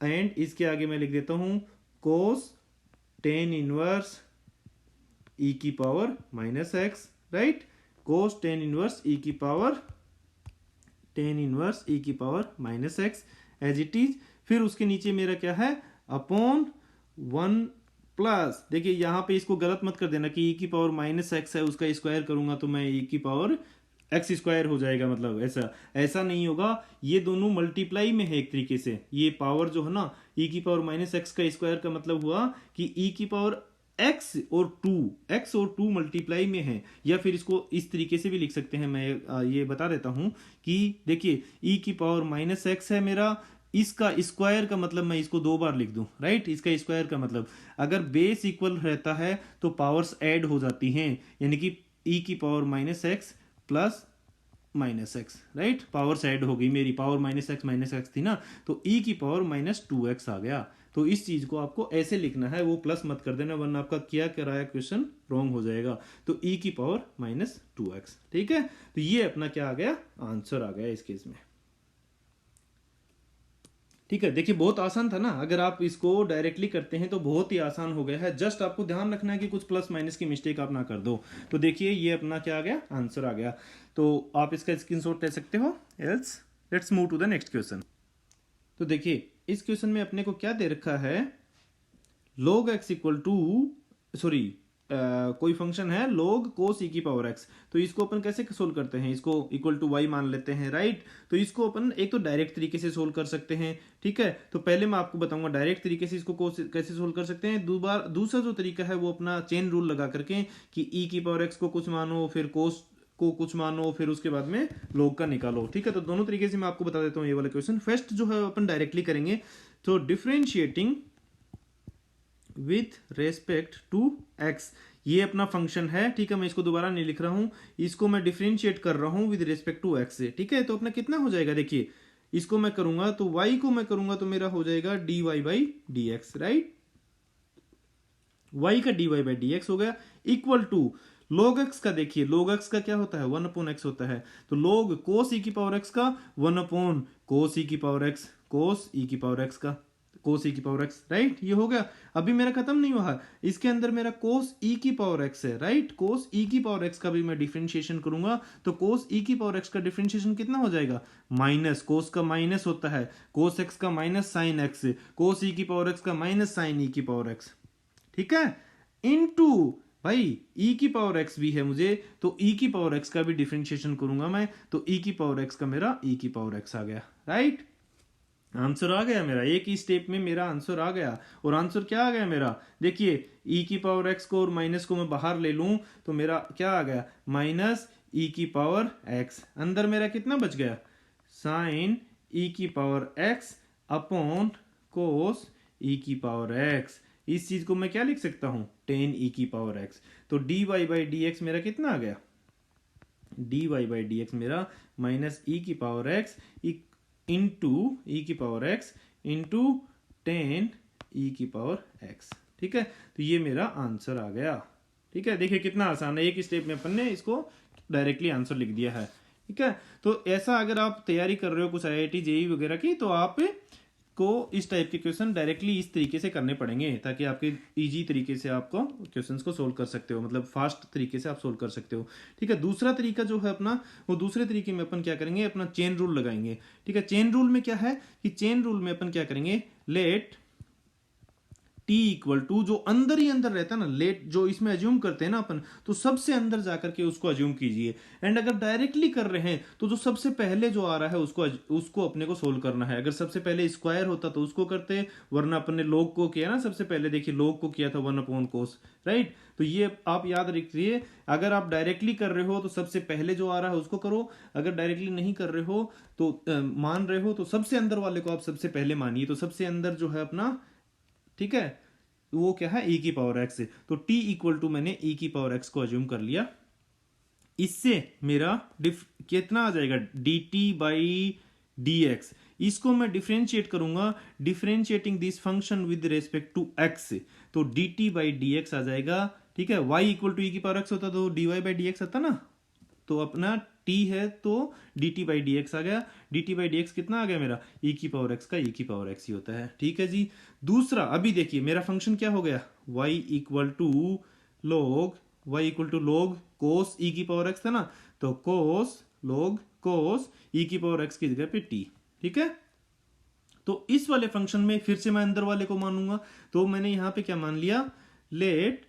and इसके आगे मैं लिख देता हूं कोस टेन इनवर्स ई की power minus x, right, cos tan inverse e की power minus x as it is. फिर उसके नीचे मेरा क्या है, अपॉन वन प्लस, देखिए यहां पे इसको गलत मत कर देना कि ई की पावर माइनस एक्स है, उसका स्क्वायर करूंगा तो मैं ई की पावर एक्स स्क्वायर हो जाएगा, मतलब ऐसा नहीं होगा, ये दोनों मल्टीप्लाई में है एक तरीके से, ये पावर जो है ना, ई की पावर माइनस एक्स का स्क्वायर का मतलब हुआ कि ई की पावर एक्स और टू मल्टीप्लाई में है, या फिर इसको इस तरीके से भी लिख सकते हैं, मैं ये बता देता हूं कि देखिए ई की पावर माइनस एक्स है मेरा, इसका स्क्वायर का मतलब मैं इसको दो बार लिख दूं, राइट, इसका स्क्वायर का मतलब अगर बेस इक्वल रहता है तो पावर्स ऐड हो जाती हैं, यानी कि ई की power minus x plus minus x, right, powers add हो गई मेरी, पावर माइनस एक्स थी ना, तो ई की पावर माइनस टू एक्स आ गया। तो इस चीज को आपको ऐसे लिखना है, वो प्लस मत कर देना, वरना आपका क्या कराया क्वेश्चन रॉन्ग हो जाएगा। तो ई की पावर माइनस टू एक्स, ठीक है, तो ये अपना क्या आ गया, आंसर आ गया इस केस में, ठीक है। देखिए बहुत आसान था ना, अगर आप इसको डायरेक्टली करते हैं तो बहुत ही आसान हो गया है, जस्ट आपको ध्यान रखना है कि कुछ प्लस माइनस की मिस्टेक आप ना कर दो। तो देखिए ये अपना क्या आ गया, आंसर आ गया, तो आप इसका स्क्रीनशॉट ले सकते हो। Else let's move to the next question. तो देखिए इस क्वेश्चन में अपने को क्या दे रखा है, log x equal to, sorry, कोई फंक्शन है log cos e की पावर x, तो इसको अपन कैसे सोल्व करते हैं, इसको इक्वल टू y मान लेते हैं, राइट। तो इसको अपन एक तो डायरेक्ट तरीके से सोल्व कर सकते हैं, ठीक है, तो पहले मैं आपको बताऊंगा डायरेक्ट तरीके से इसको कैसे सोल्व कर सकते हैं। दूसरा जो तरीका है वो अपना चेन रूल लगा करके कि e की पावर x को कुछ मानो, फिर cos को कुछ मानो, फिर उसके बाद में log का निकालो, ठीक है। तो दोनों तरीके से मैं आपको बता देता हूँ ये वाला क्वेश्चन। फर्स्ट जो है अपन डायरेक्टली करेंगे, तो differentiating with respect to x, ये अपना फंक्शन है, ठीक है, मैं इसको दोबारा नहीं लिख रहा हूं, इसको मैं डिफरेंशिएट कर रहा हूं विद रेस्पेक्ट टू x से, ठीक है। तो अपना कितना हो जाएगा, देखिए इसको मैं करूंगा तो y को मैं करूंगा तो मेरा हो जाएगा dy by d x, right, y का dy बाई डी एक्स हो गया, इक्वल टू log x का, देखिए log x का क्या होता है, वन अपॉन x होता है, तो log cos e की पावर x का वन अपॉन cos e की पावर x, cos e की पावर x का, कोस ई की पावर एक्स, राइट। ये हो गया। अभी मेरा खत्म नहीं हुआ, इसके अंदर मेरा कोस ई की पावर एक्स है, राइट। कोस ई की पावर एक्स का भी मैं डिफरेंशिएशन करूंगा तो कोस ई की पावर एक्स का डिफरेंशिएशन कितना हो जाएगा, माइनस, कोस का माइनस होता है, कोस एक्स का माइनस साइन एक्स, कोस ई की पावर एक्स का माइनस साइन ई की पावर एक्स, ठीक है, इनटू भाई e की पावर x भी है मुझे, तो e की पावर x का भी डिफरेंशिएशन करूंगा मैं, तो e की पावर x का मेरा e की पावर x आ गया, राइट। आंसर आ गया मेरा, एक ही स्टेप में मेरा आंसर आ गया। और आंसर क्या आ गया मेरा, देखिए e की पावर x को और माइनस को मैं बाहर ले लूं तो मेरा क्या आ गया, माइनस e की पावर x, अंदर मेरा कितना बच गया, साइन e की पावर x अपॉन कोस e की पावर x। इस चीज को मैं क्या लिख सकता हूं, टेन e की पावर x। तो dy बाई डी एक्स मेरा कितना आ गया, dy बाई डी एक्स मेरा माइनस e की पावर x इंटू ई की पावर x इंटू टेन ई की पावर x, ठीक है। तो ये मेरा आंसर आ गया, ठीक है। देखिए कितना आसान है, एक स्टेप में अपन ने इसको डायरेक्टली आंसर लिख दिया है, ठीक है। तो ऐसा अगर आप तैयारी कर रहे हो कुछ IIT जेई वगैरह की, तो आप को इस टाइप के क्वेश्चन डायरेक्टली इस तरीके से करने पड़ेंगे, ताकि आपके इजी तरीके से आपको क्वेश्चंस को सोल्व कर सकते हो, मतलब फास्ट तरीके से आप सोल्व कर सकते हो, ठीक है। दूसरा तरीका जो है अपना, वो दूसरे तरीके में अपन क्या करेंगे, अपना चेन रूल लगाएंगे, ठीक है। चेन रूल में क्या है कि चेन रूल में अपन क्या करेंगे, लेट टी इक्वल टू, जो अंदर ही अंदर रहता है ना, लेट जो इसमें अज्यूम करते हैं ना अपन, तो सबसे अंदर जाकर के उसको अज्यूम कीजिए। एंड अगर डायरेक्टली कर रहे हैं तो जो सबसे पहले जो आ रहा है उसको अपने को सोल्व करना है। अगर सबसे पहले स्क्वायर होता तो उसको करते, वरना अपन ने लॉग को किया ना सबसे पहले, देखिए लॉग को किया था 1/cos, राइट। तो ये आप याद रखिए, अगर आप डायरेक्टली कर रहे हो तो सबसे पहले जो आ रहा है उसको करो, अगर डायरेक्टली नहीं कर रहे हो तो मान रहे हो तो सबसे अंदर वाले को आप सबसे पहले मानिए। तो सबसे अंदर जो है अपना, ठीक है, वो क्या है, e की पावर x, तो t इक्वल टू मैंने e की पावर x को अज्यूम कर लिया। इससे मेरा कितना आ जाएगा, dt बाई dx, इसको मैं डिफरेंशिएट करूंगा, differentiating this function with respect to x, तो dt बाई dx आ जाएगा, ठीक है। y इक्वल टू e की पावर x होता तो dy बाई dx आता ना, तो अपना t है तो dt बाई डी एक्स आ गया, dt बाई डी एक्स कितना आ गया मेरा, e की पावर x का e की पावर x ही होता है, ठीक है जी। दूसरा, अभी देखिए मेरा फंक्शन क्या हो गया, y equal to log cos e की पावर x था ना, तो कोस log कोस e की पावर x की जगह पे t, ठीक है। तो इस वाले फंक्शन में फिर से मैं अंदर वाले को मानूंगा, तो मैंने यहां पे क्या मान लिया, लेट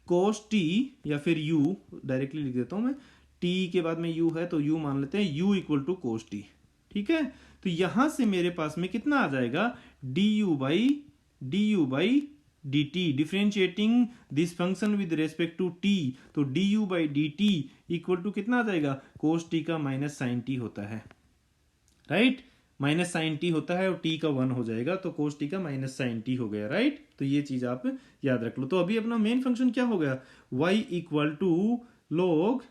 कोस t, या फिर u डायरेक्टली लिख देता हूं मैं, t के बाद में u है तो u मान लेते हैं, u equal to cos t, ठीक है। तो यहां से मेरे पास में कितना आ जाएगा, du by dt, differentiating this function with respect to t, तो du by dt equal to कितना आ जाएगा, कोस t का माइनस साइन t होता है, राइट। माइनस साइन टी होता है और टी का 1 हो जाएगा, तो कोस टी का माइनस साइन टी हो गया, राइट। तो ये चीज आप याद रख लो। तो अभी अपना मेन फंक्शन क्या हो गया, y equal to log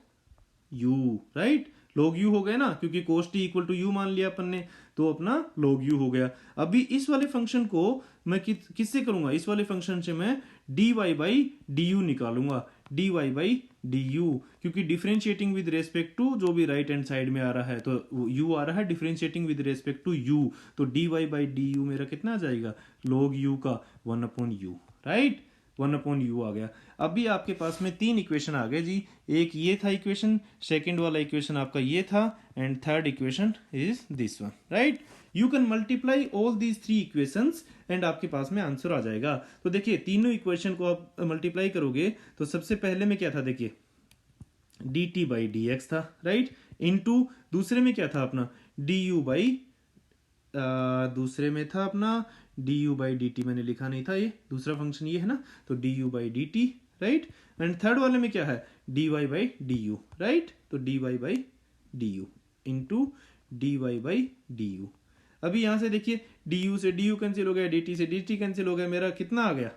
u, right, log u हो गया ना, क्योंकि cos t equal to u मान लिया अपन ने, तो अपना log u हो गया। अभी इस वाले फंक्शन को मैं किससे करूंगा, इस वाले फंक्शन से मैं dy बाई डी यू निकालूंगा, dy बाई डी यू, क्योंकि डिफरेंशिएटिंग विद रेस्पेक्ट टू जो भी राइट हैंड साइड में आ रहा है, तो u आ रहा है differentiating with respect to u, तो dy बाई डी यू मेरा कितना आ जाएगा, log u का 1/u, राइट, 1/u आ गया। अभी आपके पास में तीन इक्वेशन आ गए जी, एक ये था इक्वेशन, सेकंड वाला इक्वेशन आपका ये था, and third equation is this one, right. You can multiply all these three equations and आपके पास में आंसर आ जाएगा। तो देखिए तीनों इक्वेशन को आप मल्टीप्लाई करोगे तो सबसे पहले में क्या था, देखिए dt बाई डी एक्स था, राइट, इनटू दूसरे में क्या था अपना du बाई, दूसरे में था अपना du बाई डी टी, मैंने लिखा नहीं था, ये दूसरा फंक्शन ये है ना, तो du by D T, right. And third वाले में क्या है, dy by d you, right, तो dy by d you into dy by d you. अभी यहां से देखिए du से du कैंसिल हो गया, dt से dt कैंसिल हो गया, मेरा कितना आ गया,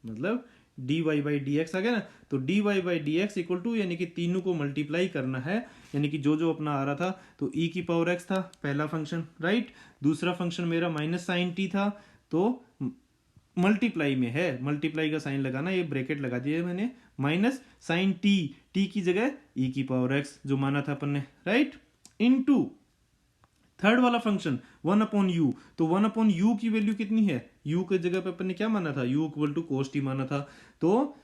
मतलब dy बाई डी एक्स आ गया ना। तो dy by d x equal to, यानी कि तीनों को मल्टीप्लाई करना है, यानी कि जो जो अपना आ रहा था, तो e की पावर x था पहला फंक्शन, राइट, दूसरा फंक्शन मेरा माइनस साइन t था, तो मल्टीप्लाई में है, मल्टीप्लाई का साइन लगाना, ये ब्रैकेट लगा दिया मैंने, माइनस साइन t की जगह e की पावर x जो माना था अपन ने, राइट, इनटू थर्ड वाला फंक्शन 1/u, तो 1/u की वैल्यू कितनी है, u की जगह पे अपन ने क्या माना था, u equal to cos t माना था, तो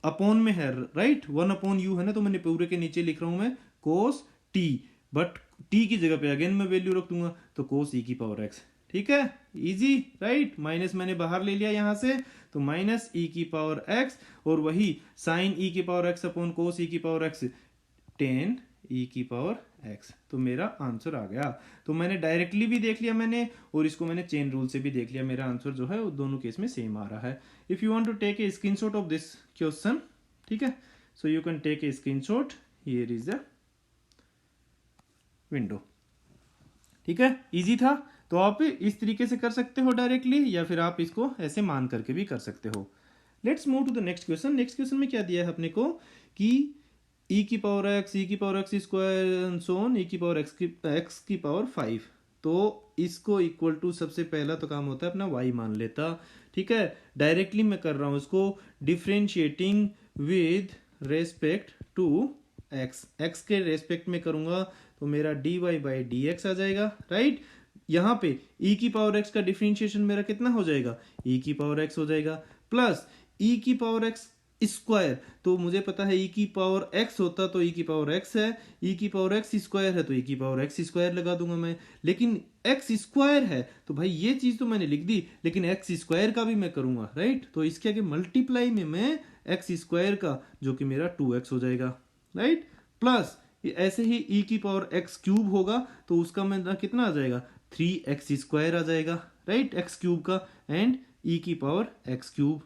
अपॉन में है, राइट, 1/u है ना, तो मैंने पूरे के नीचे लिख रहा हूं मैं cos t, बट t की जगह पे अगेन मैं वैल्यू रख दूंगा, तो cos e की पावर x, ठीक है, इजी, राइट, माइनस मैंने बाहर ले लिया यहां से, तो माइनस e की पावर x, और वही साइन e की power x upon cos e की पावर x, टेन e की पावर x, तो मेरा आंसर आ गया। तो मैंने डायरेक्टली भी देख लिया मैंने, और इसको मैंने चेन रूल से भी देख लिया, मेरा आंसर जो है वो दोनों केस में सेम आ रहा है। If you want to take a screenshot of this question, ठीक है, so you can take a screenshot, here is the window, ठीक है, इजी था। तो आप इस तरीके से कर सकते हो डायरेक्टली, या फिर आप इसको ऐसे मान करके भी कर सकते हो। Let's move to the next question. Next question में क्या दिया है अपने को कि e की power x square and so on, e की पावर x की पावर 5, तो इसको इक्वल टू, सबसे पहला तो काम होता है अपना y मान लेता, ठीक है, डायरेक्टली मैं कर रहा हूं इसको differentiating with respect to x के रेस्पेक्ट में करूंगा, तो मेरा dy बाई डी एक्स आ जाएगा, राइट, यहां पे e की पावर x का डिफरेंशिएशन मेरा कितना हो जाएगा, e की पावर x हो जाएगा, प्लस e की पावर x स्क्वायर, तो मुझे पता है e की पावर x होता तो e की पावर x है, e की पावर x स्क्वायर है तो e की पावर x स्क्वायर लगा दूंगा मैं, लेकिन x स्क्वायर है तो भाई ये चीज तो मैंने लिख दी, लेकिन x स्क्वायर का भी मैं करूंगा, राइट, तो इसके आगे मल्टीप्लाई में मैं x स्क्वायर का, जो कि मेरा 2x हो जाएगा, राइट, प्लस ऐसे ही e की पावर x क्यूब होगा, तो उसका मेरा कितना आ जाएगा, 3x स्क्वायर आ जाएगा, राइट, x क्यूब का, एंड e की पावर x क्यूब,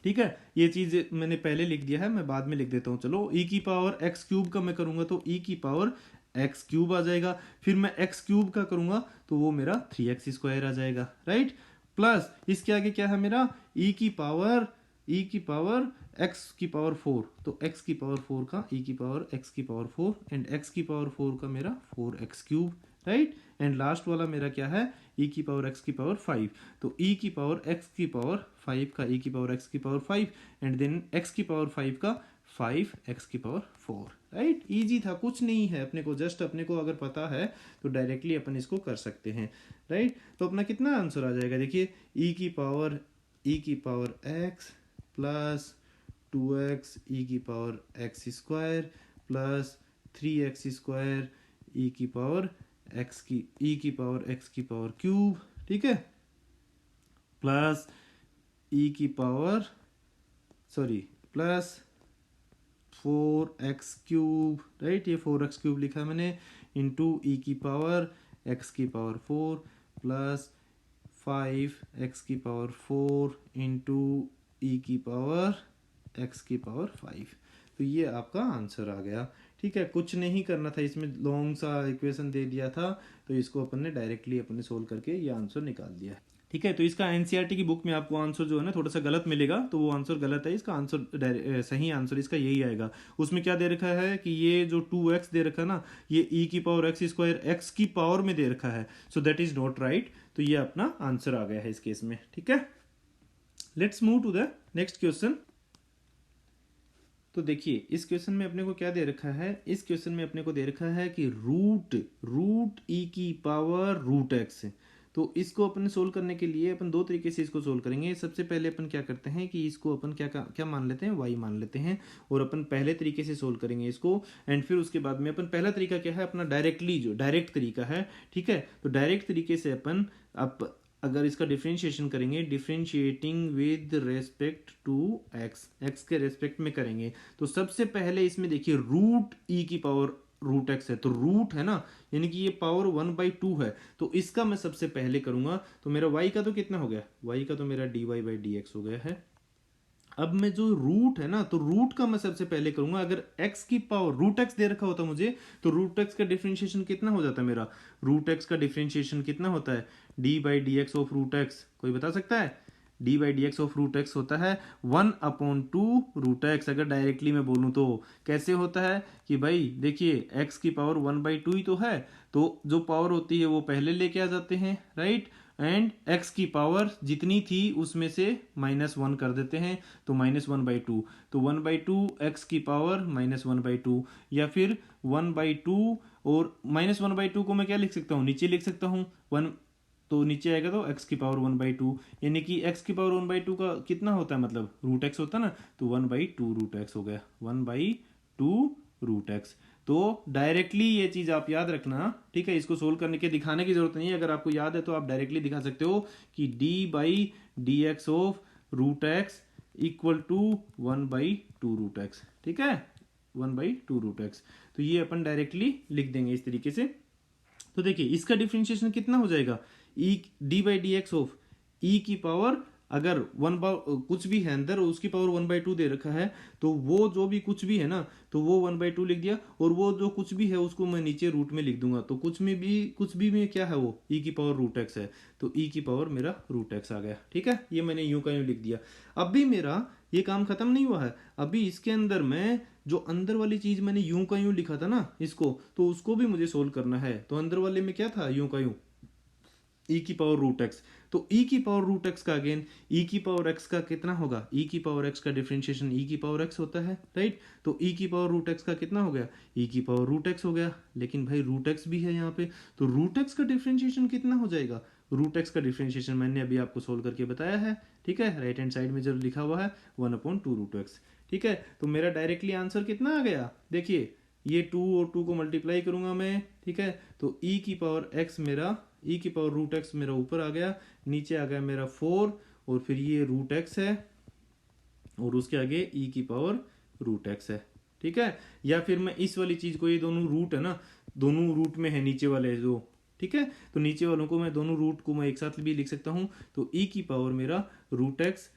ठीक है, ये चीज मैंने पहले लिख दिया है, मैं बाद में लिख देता हूं, चलो, e की पावर x क्यूब का मैं करूंगा तो e की पावर x क्यूब आ जाएगा, फिर मैं x क्यूब का करूंगा तो वो मेरा 3x स्क्वायर आ जाएगा, राइट, प्लस इसके आगे क्या है मेरा e की पावर x की पावर 4, तो x की पावर 4 का e की पावर x की पावर 4 एंड x की पावर 4 का मेरा 4x cube, right, and last वाला मेरा क्या है, e की पावर x की पावर 5, तो e की पावर x की पावर 5 का e की पावर x की पावर 5 एंड देन x की पावर 5 का 5x की पावर 4, राइट, इजी था, कुछ नहीं है, अपने को जस्ट अपने को अगर पता है तो डायरेक्टली अपन इसको कर सकते हैं, राइट, तो अपना कितना आंसर आ जाएगा, देखिए e की power x plus 2x e की power x square plus 3x square e की पावर x की पावर क्यूब, ठीक है, प्लस e की power plus 4x cube, right, ये 4x क्यूब लिखा मैंने, इंटू e की पावर x की पावर 4 प्लस 5x की पावर 4 इंटू e की पावर x की पावर 5, तो ये आपका आंसर आ गया, ठीक है, कुछ नहीं करना था, इसमें लॉन्ग सा इक्वेशन दे दिया था, तो इसको अपन ने डायरेक्टली अपने सोल्व करके ये आंसर निकाल दिया, ठीक है, तो इसका एनसीईआरटी की बुक में आपको आंसर जो है ना थोड़ा सा गलत मिलेगा, तो वो आंसर गलत है, इसका आंसर सही आंसर इसका यही आएगा, उसमें क्या दे रखा है कि ये जो 2x दे रखा है ना, ये e की पावर x स्क्वायर x की पावर में दे रखा है, so that is not right, तो ये अपना आंसर आ गया है इस केस में, ठीक है। Let's move to the next question. तो देखिए इस क्वेश्चन में अपने को क्या दे रखा है, इस क्वेश्चन में अपने को दे रखा है कि रूट e की पावर रूट x, तो इसको अपन सोल्व करने के लिए अपन दो तरीके से इसको सोल्व करेंगे। सबसे पहले अपन क्या करते हैं कि इसको अपन क्या मान लेते हैं, y मान लेते हैं, और अपन पहले तरीके से सोल्व करेंगे इसको, एंड फिर उसके बाद में अपन पहला तरीका क्या है अपना डायरेक्टली, जो डायरेक्ट तरीका है, ठीक है, तो डायरेक्ट तरीके से अपन अगर इसका डिफरेंशिएशन करेंगे, differentiating with respect to x के रेस्पेक्ट में करेंगे, तो सबसे पहले इसमें देखिए रूट e की पावर रूट x है, तो रूट है ना, यानी कि ये पावर 1/2 है, तो इसका मैं सबसे पहले करूंगा, तो मेरा y का तो कितना हो गया, y का तो मेरा dy बाई डी एक्स हो गया है। अब मैं जो रूट है ना, तो रूट का मैं सबसे पहले करूंगा, अगर x की पावर रूट x दे रखा होता मुझे, तो रूट x का डिफरेंशिएशन कितना हो जाता है मेरा, रूट x का डिफरेंशिएशन कितना होता है, d by d x of root x, कोई बता सकता है, d by d x of root x होता है 1/2 रूट x, अगर डायरेक्टली मैं बोलूं तो कैसे होता है कि भाई देखिए x की पावर 1/2 ही तो है, तो जो पावर होती है वो पहले लेके आ जाते हैं, राइट, एंड x की पावर जितनी थी उसमें से -1 कर देते हैं, तो -1/2, तो 1/2 x की पावर -1/2, या फिर 1/2 और -1/2 को मैं क्या लिख सकता हूँ, नीचे लिख सकता हूँ 1, तो नीचे आएगा तो x की पावर 1/2, यानी कि x की पावर 1/2 का कितना होता है, मतलब रूट एक्स होता है ना, तो 1/2 रूट एक्स हो गया, 1/2 रूट एक्स। तो डायरेक्टली ये चीज़ आप याद रखना, ठीक है, इसको सोल्व करने के दिखाने की जरूरत नहीं है, अगर आपको याद है तो आप डायरेक्टली दिखा सकते हो कि d/dx of root x equal to 1/2 root x, ठीक है, 1/2 रूट एक्स। तो ये अपन डायरेक्टली लिख देंगे इस तरीके से। तो देखिए इसका डिफरेंशिएशन कितना हो जाएगा, ई d/dx ऑफ ई की पावर, अगर कुछ भी है अंदर उसकी पावर 1/2 दे रखा है, तो वो जो भी कुछ भी है ना, तो वो 1/2 लिख दिया, और वो जो कुछ भी है उसको मैं नीचे रूट में लिख दूंगा, तो कुछ भी में क्या है, वो ई की पावर रूट एक्स है, तो ई की पावर मेरा रूट एक्स आ गया, ठीक है, ये मैंने यूं का यूं लिख दिया। अब भी मेरा ये काम खत्म नहीं हुआ है, अभी इसके अंदर मैं जो अंदर वाली चीज मैंने यूं का यूं लिखा था ना इसको, तो उसको भी मुझे सोल्व करना है। तो अंदर वाले में क्या था, यूं का यूं ई की पावर रूट एक्स, तो ई की पावर रूट एक्स का अगेन ई की पावर एक्स का कितना होगा, ई की पावर एक्स का डिफरेंशिएशन ई की पावर एक्स होता है, राइट। तो ई की पावर रूट एक्स का कितना हो गया, ई की पावर रूट एक्स हो गया, लेकिन भाई रूट एक्स भी है यहाँ पे, तो रूट एक्स का डिफरेंशिएशन कितना हो जाएगा, रूट एक्स का डिफरेंशिएशन मैंने अभी आपको सोल्व करके बताया है, ठीक है, राइट हैंड साइड में जो लिखा हुआ है 1/2 रूट एक्स, ठीक है। तो मेरा डायरेक्टली आंसर कितना आ गया, देखिए ये 2 और 2 को मल्टीप्लाई करूंगा मैं, ठीक है, तो ई की पावर एक्स मेरा, ई की पावर रूट एक्स मेरा ऊपर आ गया, नीचे आ गया मेरा 4, और फिर ये रूट एक्स है, और उसके आगे ई की पावर रूट एक्स है, ठीक है। या फिर मैं इस वाली चीज को, ये दोनों रूट है ना, दोनों रूट में है नीचे वाले जो, ठीक है, तो नीचे वालों को मैं दोनों रूट को मैं एक साथ भी लिख सकता हूं, तो ई की पावर मेरा रूट एक्स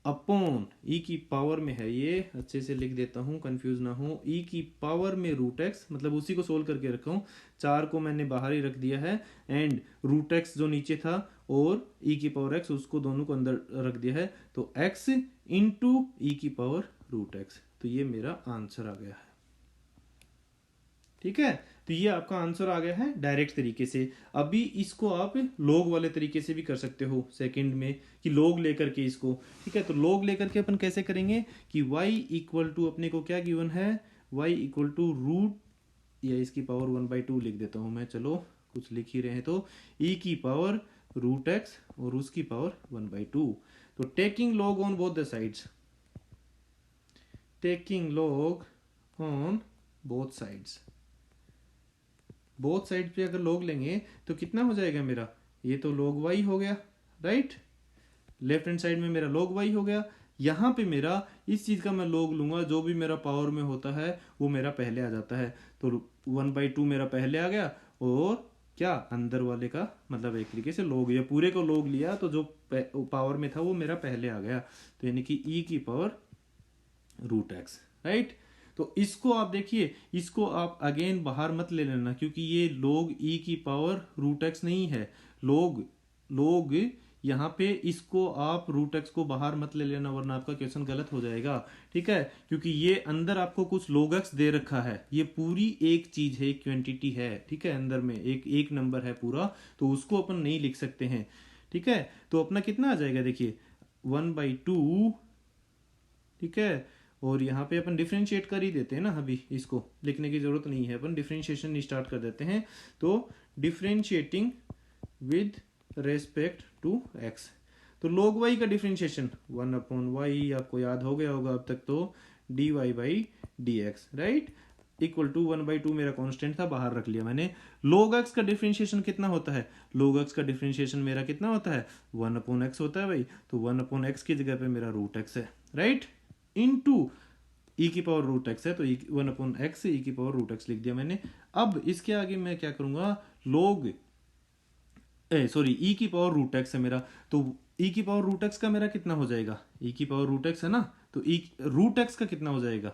अपॉन ई की पावर में है, ये अच्छे से लिख देता हूँ कंफ्यूज ना हो, ई की पावर में रूट एक्स, मतलब उसी को सोल्व करके रखा हूँ, 4 को मैंने बाहर ही रख दिया है, एंड रूट एक्स जो नीचे था और ई की पावर एक्स उसको दोनों को अंदर रख दिया है, तो एक्स इंटू ई की पावर रूट एक्स, तो ये मेरा आंसर आ गया है, ठीक है। तो ये आपका आंसर आ गया है डायरेक्ट तरीके से। अभी इसको आप लॉग वाले तरीके से भी कर सकते हो सेकंड में, कि लॉग लेकर के इसको, ठीक है, तो लॉग लेकर के अपन कैसे करेंगे कि y इक्वल टू, अपने को क्या गिवन है, y इक्वल टू रूट, या इसकी पावर 1/2 लिख देता हूं मैं, चलो कुछ लिख ही रहे हैं, तो e की पावर रूट एक्स और उसकी पावर 1/2, तो taking log on both the sides, taking log on both sides, both side पे अगर लॉग लेंगे तो कितना हो जाएगा मेरा, ये तो log y हो गया, राइट, लेफ्ट हैंड साइड में मेरा log y हो गया, यहाँ पे मेरा इस चीज का मैं log लूंगा, जो भी मेरा पावर में होता है वो मेरा पहले आ जाता है, तो 1/2 मेरा पहले आ गया, और क्या अंदर वाले का मतलब एक तरीके से log, या पूरे को log लिया तो जो पावर में था वो मेरा पहले आ गया, तो यानी कि e की पावर रूट एक्स, राइट। तो इसको आप देखिए, इसको आप अगेन बाहर मत ले लेना, क्योंकि ये log e की पावर रूट एक्स नहीं है, log यहाँ पे इसको आप रूट एक्स को बाहर मत ले लेना, वरना आपका क्वेश्चन गलत हो जाएगा, ठीक है, क्योंकि ये अंदर आपको कुछ log x दे रखा है, ये पूरी एक चीज है, एक क्वांटिटी है, ठीक है, अंदर में एक नंबर है पूरा, तो उसको अपन नहीं लिख सकते हैं, ठीक है। तो अपना कितना आ जाएगा, देखिए 1/2, ठीक है, और यहाँ पे अपन डिफ्रेंशिएट कर ही देते हैं ना, अभी इसको लिखने की जरूरत नहीं है, अपन डिफ्रेंशिएशन स्टार्ट कर देते हैं, तो differentiating with respect to x, तो log y का डिफ्रेंशिएशन 1/y, आपको याद हो गया होगा अब तक, तो dy/dx, राइट, इक्वल टू 1/2 मेरा कांस्टेंट था, बाहर रख लिया मैंने। log x का डिफरेंशिएशन कितना होता है, log x का डिफरेंशिएशन मेरा कितना होता है, 1/x होता है भाई, तो 1/x की जगह पे मेरा रूट x है, राइट, इनटू e की पावर रूट x है, तो 1/x e की पावर रूट x लिख दिया मैंने। अब इसके आगे मैं क्या करूंगा, log सॉरी e की पावर रूट x है मेरा, तो e की पावर रूट x का मेरा कितना हो जाएगा, e की पावर रूट x है ना, तो e रूट x का कितना हो जाएगा,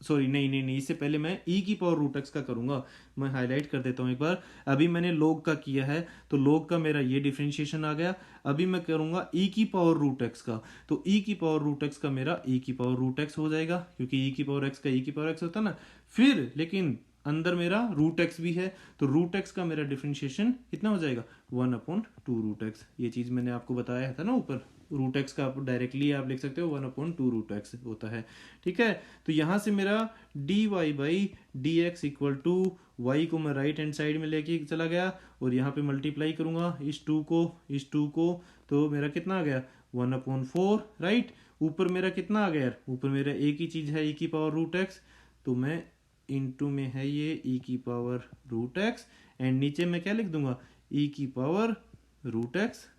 सॉरी नहीं, इससे पहले मैं e की पावर रूट एक्स का करूंगा, मैं हाईलाइट कर देता हूं एक बार। अभी मैंने log का किया है, तो log का मेरा ये डिफरेंशिएशन आ गया, अभी मैं करूंगा e की पावर रूट एक्स का, तो e की पावर रूट एक्स का मेरा e की पावर रूट एक्स हो जाएगा, क्योंकि e की पावर एक्स का e की पावर एक्स होता है ना। फिर लेकिन अंदर मेरा रूट एक्स भी है, तो रूट एक्स का मेरा डिफरेंशिएशन कितना हो जाएगा 1/2 रूट एक्स। ये चीज़ मैंने आपको बताया था ना ऊपर, रूट एक्स का आप डायरेक्टली आप लिख सकते हो 1/2 रूट एक्स होता है। ठीक है, तो यहाँ से मेरा d y by d x equal to y को मैं राइट हैंड साइड में लेके चला गया और यहाँ पे मल्टीप्लाई करूँगा इस टू को, तो मेरा कितना आ गया 1/4 राइट। ऊपर मेरा कितना आ गया यार, ऊपर मेरा एक ही चीज़ है e की पावर रूट एक्स, तो मैं इनटू में है ये e की पावर रूट एक्स एंड नीचे मैं क्या लिख दूंगा e की पावर रूट एक्स।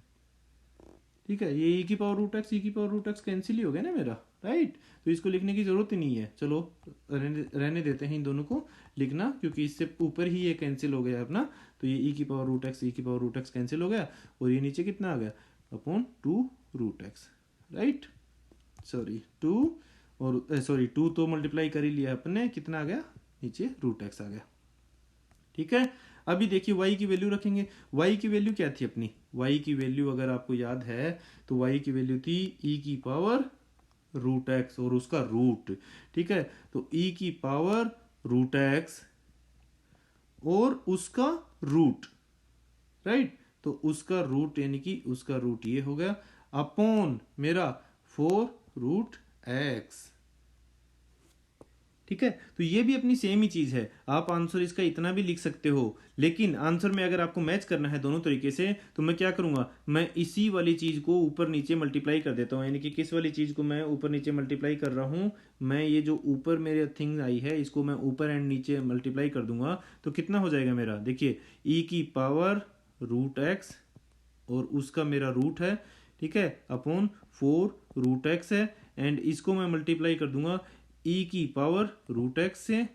ठीक है, ये e की पावर रूट एक्स कैंसिल ही हो गया ना मेरा, राइट। तो इसको लिखने की जरूरत ही नहीं है, चलो रहने देते हैं इन दोनों को लिखना, क्योंकि इससे ऊपर ही ये कैंसिल हो गया अपना। तो ये e की पावर रूट एक्स कैंसिल हो गया और ये नीचे कितना आ गया upon 2 root x, right. Sorry 2 और सॉरी 2 तो मल्टीप्लाई कर ही लिया अपने, कितना आ गया नीचे रूट एक्स आ गया। ठीक है, अभी देखिए y की वैल्यू रखेंगे। y की वैल्यू क्या थी अपनी, y की वैल्यू अगर आपको याद है तो y की वैल्यू थी e की पावर रूट एक्स और उसका रूट। ठीक है, तो e की पावर रूट एक्स और उसका रूट, राइट। तो उसका रूट यानी कि उसका रूट ये हो गया अपॉन मेरा 4 रूट एक्स। ठीक है, तो ये भी अपनी सेम ही चीज है, आप आंसर इसका इतना भी लिख सकते हो, लेकिन आंसर में अगर आपको मैच करना है दोनों तरीके से तो मैं क्या करूंगा, मैं इसी वाली चीज को ऊपर नीचे मल्टीप्लाई कर देता हूं। यानी कि किस वाली चीज को मैं ऊपर नीचे मल्टीप्लाई कर रहा हूं, मैं ये जो ऊपर मेरे थिंग आई है इसको मैं ऊपर एंड नीचे मल्टीप्लाई कर दूंगा, तो कितना हो जाएगा मेरा, देखिए e की पावर रूट एक्स और उसका मेरा रूट है, ठीक है, अपॉन 4 रूट एक्स है एंड इसको मैं मल्टीप्लाई कर दूंगा e की पावर रूट एक्स से,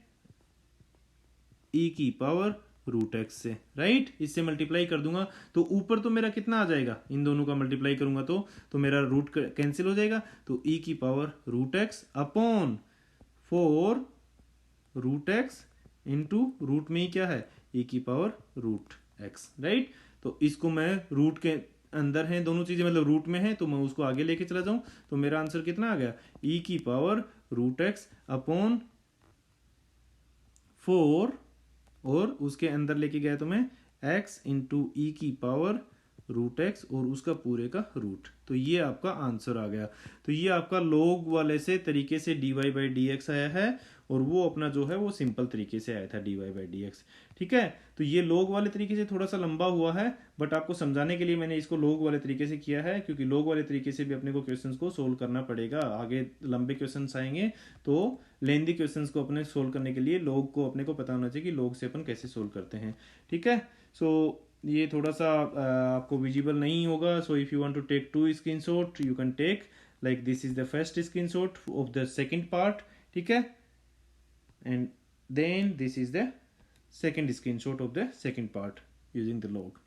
e की पावर रूट एक्स से, राइट। इससे मल्टीप्लाई कर दूंगा तो ऊपर तो मेरा कितना आ जाएगा, इन दोनों का मल्टीप्लाई करूंगा तो मेरा रूट कैंसिल हो जाएगा, तो e की power root x upon 4 root x into root में ही क्या है e की पावर रूट एक्स, राइट। तो इसको मैं रूट के अंदर है दोनों चीजें, मतलब रूट में है तो मैं उसको आगे लेके चला जाऊं, तो मेरा आंसर कितना आ गया e की पावर रूट एक्स अपॉन 4 और उसके अंदर लेके गया तो मैं x इंटू ई की पावर रूट एक्स और उसका पूरे का रूट, तो ये आपका आंसर आ गया। तो ये आपका लॉग वाले से तरीके से dy बाई डी एक्स आया है और वो अपना जो है वो सिंपल तरीके से आया था dy बाई डी एक्स। ठीक है, तो ये लॉग वाले तरीके से थोड़ा सा लंबा हुआ है, बट आपको समझाने के लिए मैंने इसको लॉग वाले तरीके से किया है, क्योंकि लॉग वाले तरीके से भी अपने को क्वेश्चंस को सोल्व करना पड़ेगा। आगे लंबे क्वेश्चंस आएंगे तो लेंदी क्वेश्चंस को अपने सोल्व करने के लिए लॉग को अपने को पता होना चाहिए कि लॉग से अपन कैसे सोल्व करते हैं। ठीक है, सो ये थोड़ा सा आपको विजिबल नहीं होगा, so if you want to take 2 screenshot you can take, like this is the first screenshot of the second part, ठीक है, and then this is the second screenshot of the second part using the log.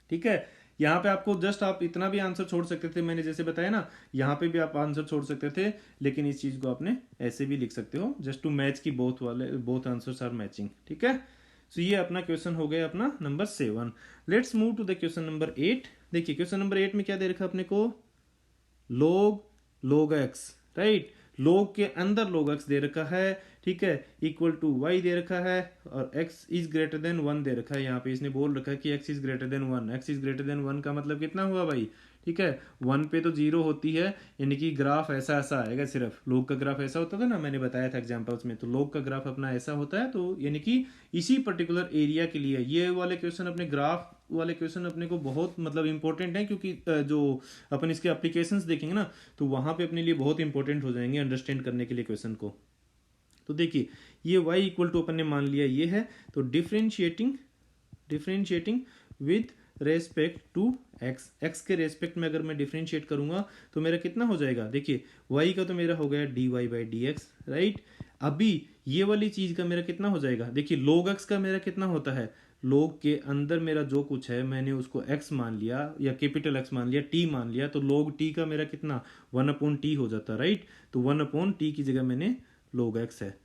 ठीक है, यहाँ पे आपको just आप इतना भी आंसर छोड़ सकते थे, मैंने जैसे बताया ना, यहाँ पे भी आप आंसर छोड़ सकते थे, लेकिन इस चीज को आपने ऐसे भी लिख सकते हो जस्ट टू मैच की बोथ आंसर्स आर मैचिंग। ठीक है, सो ये अपना क्वेश्चन हो गया अपना number 7। Let's move to the question number 8। देखिए क्वेश्चन नंबर 8 में क्या दे रखा अपने को, log x, राइट। log के अंदर log x दे रखा है, ठीक है, इक्वल टू y दे रखा है और x इज ग्रेटर देन 1 दे रखा है। यहाँ पे इसने बोल रखा है कि x is greater then 1, x is greater then 1 का मतलब कितना हुआ भाई, ठीक है, 1 पे तो 0 होती है, यानी कि ग्राफ ऐसा ऐसा आएगा। सिर्फ log का ग्राफ ऐसा होता था ना, मैंने बताया था एग्जांपल्स में, तो log का ग्राफ अपना ऐसा होता है, तो यानी कि इसी पर्टिकुलर एरिया के लिए ये वाले क्वेश्चन, अपने ग्राफ वाले क्वेश्चन अपने को बहुत मतलब इंपॉर्टेंट है, क्योंकि जो अपन इसके एप्लीकेशंस देखेंगे ना तो वहां पे अपने लिए बहुत इंपॉर्टेंट हो जाएंगे अंडरस्टैंड करने के लिए क्वेश्चन को। तो देखिए ये y इक्वल टू अपन ने मान लिया ये है, तो differentiating with respect to x के रेस्पेक्ट में अगर मैं डिफरेंशिएट करूंगा तो मेरा कितना हो जाएगा, देखिए y का तो मेरा हो गया dy by d x, right. अभी ये वाली चीज का मेरा कितना हो जाएगा, देखिए log x का मेरा कितना होता है, log के अंदर मेरा जो कुछ है मैंने उसको x मान लिया या कैपिटल x मान लिया, t मान लिया, तो log t का मेरा कितना 1/t हो जाता है, राइट। तो 1/t की जगह मैंने log x है,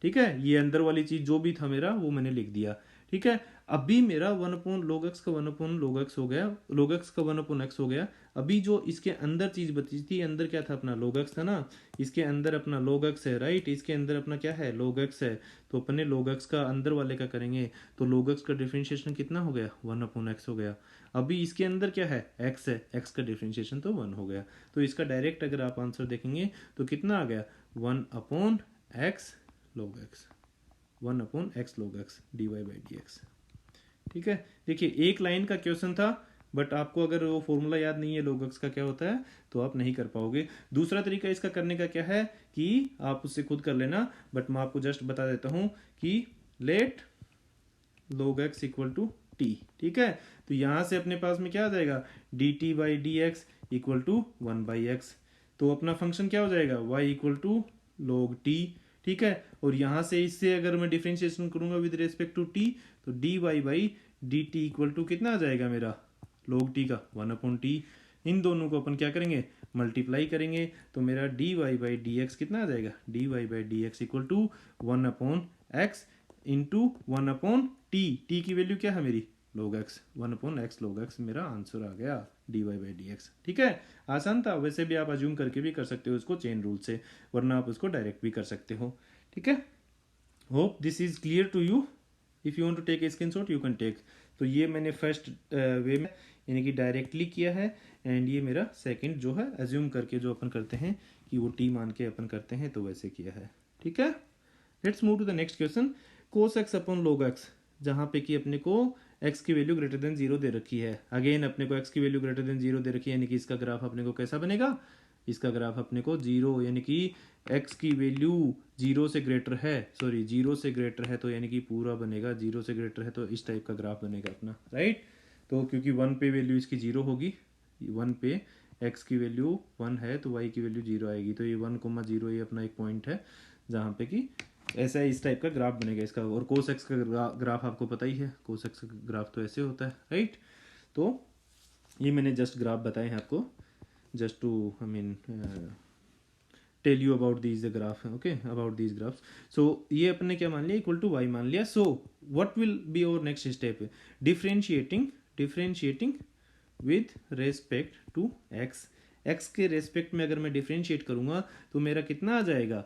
ठीक है, ये अंदर वाली चीज जो भी था मेरा वो मैंने लिख दिया। ठीक है। अभी मेरा 1/log x का 1/log x हो गया, log x का 1/x हो गया। अभी जो इसके अंदर चीज बची थी, अंदर क्या था अपना log x था ना, इसके अंदर अपना log x है, राइट, इसके अंदर अपना क्या है log x है, तो अपने log x का अंदर वाले का करेंगे, तो log x का डिफरेंशिएशन कितना हो गया 1/x हो गया। अभी इसके अंदर क्या है x है, x का डिफरेंशिएशन तो 1 हो गया। तो इसका डायरेक्ट अगर आप आंसर देखेंगे तो कितना आ गया 1/x log x, 1/x log x dy/dx। ठीक है। देखिए एक लाइन का क्वेश्चन था, बट आपको अगर वो फॉर्मूला याद नहीं है log x का क्या होता है तो आप नहीं कर पाओगे। दूसरा तरीका इसका करने का क्या है कि आप उससे खुद कर लेना, बट मैं आपको जस्ट बता देता हूं कि let log x equal to t. ठीक है, तो यहां से अपने पास में क्या आ जाएगा dt/dx इक्वल टू 1/x। तो अपना फंक्शन क्या हो जाएगा y equal to log t। ठीक है, और यहां से इससे अगर मैं डिफरेंशिएशन करूंगा विद रिस्पेक्ट टू t, तो dy/dt इक्वल टू कितना आ जाएगा मेरा log t का 1/t। इन दोनों को अपन क्या करेंगे मल्टीप्लाई करेंगे, तो मेरा dy/dx कितना आ जाएगा dy/dx equal to 1/x into 1/t। t की वैल्यू क्या है मेरी log x, 1/x log x मेरा आंसर आ गया dy/dx। ठीक है, आसान था। वैसे भी आप अज्यूम करके भी कर सकते हो इसको चेन रूल से, वरना आप उसको डायरेक्ट भी कर सकते हो। ठीक है, hope this is clear to you. If you want to take a screenshot you can take. तो ये मैंने फर्स्ट वे में यानी कि डायरेक्टली किया है, एंड ये मेरा सेकंड जो है अज्यूम करके जो अपन करते हैं कि वो टी मान के अपन करते हैं, तो वैसे किया है। ठीक है, let's move to the next question. cos x upon log x, जहाँ पे कि अपने को x की वैल्यू ग्रेटर देन 0 दे रखी है। अगेन अपने को x की वैल्यू ग्रेटर देन 0 दे रखी है, यानी कि इसका ग्राफ अपने को कैसा बनेगा, इसका ग्राफ अपने को 0 यानी कि x की वैल्यू 0 से ग्रेटर है, सॉरी 0 से ग्रेटर है, तो यानी कि पूरा बनेगा 0 से ग्रेटर है, तो इस टाइप का ग्राफ बनेगा अपना, राइट। तो क्योंकि 1 पे वैल्यू इसकी 0 होगी, 1 पे x की वैल्यू 1 है तो y की वैल्यू 0 आएगी, तो ये 1,0 ये अपना एक पॉइंट है जहाँ पे कि ऐसा इस टाइप का ग्राफ बनेगा इसका। और cos x का ग्राफ आपको पता ही है, cos x का ग्राफ तो ऐसे होता है, राइट। तो ये मैंने जस्ट ग्राफ बताए हैं आपको, just to I mean tell you about these graph, okay, about these graphs. So ये अपने क्या मान लिया इक्वल टू y मान लिया। So what will be our next step, differentiating with respect to x। x के रेस्पेक्ट में अगर मैं डिफरेंशिएट करूंगा तो मेरा कितना आ जाएगा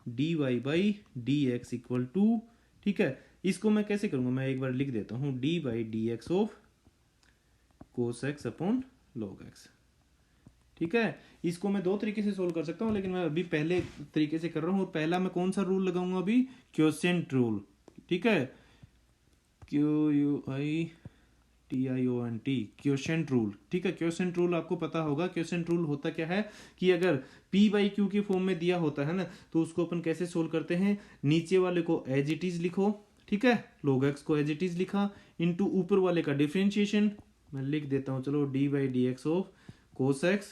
dy/dx इक्वल टू, ठीक है, इसको मैं कैसे करूंगा, मैं एक बार लिख देता हूं dy/dx of cos x upon log x। ठीक है, इसको मैं दो तरीके से सोल्व कर सकता हूं, लेकिन मैं अभी पहले तरीके से कर रहा हूं। और पहला मैं कौन सा रूल लगाऊंगा अभी, क्वोशिएंट रूल। ठीक है, QUITIONT, क्वोशिएंट रूल। ठीक है, क्वोशिएंट रूल आपको पता होगा। क्वोशिएंट रूल होता क्या है कि अगर p/q के फॉर्म में दिया होता है ना, तो उसको अपन कैसे सोल्व करते हैं, नीचे वाले को एज इट इज लिखो, ठीक है, log x को एज इट इज लिखा, इनटू ऊपर वाले का डिफरेंशिएशन मैं लिख देता हूं, चलो dy/dx ऑफ cos x,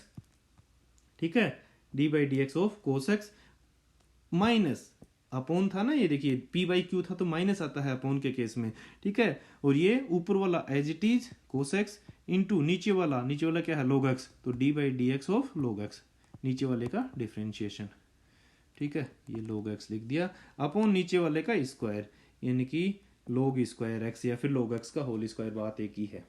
ठीक है, dy/dx of cos x minus upon था ना, ये देखिए p/q था तो माइनस आता है अपॉन के केस में, ठीक है, और ये ऊपर वाला as it is cos x into नीचे वाला क्या है log x, तो dy/dx ऑफ log x, नीचे वाले का डिफरेंशिएशन। ठीक है, ये log x लिख दिया अपॉन नीचे वाले का स्क्वायर, यानी कि log स्क्वायर x या फिर log x का होल स्क्वायर, बात एक ही है।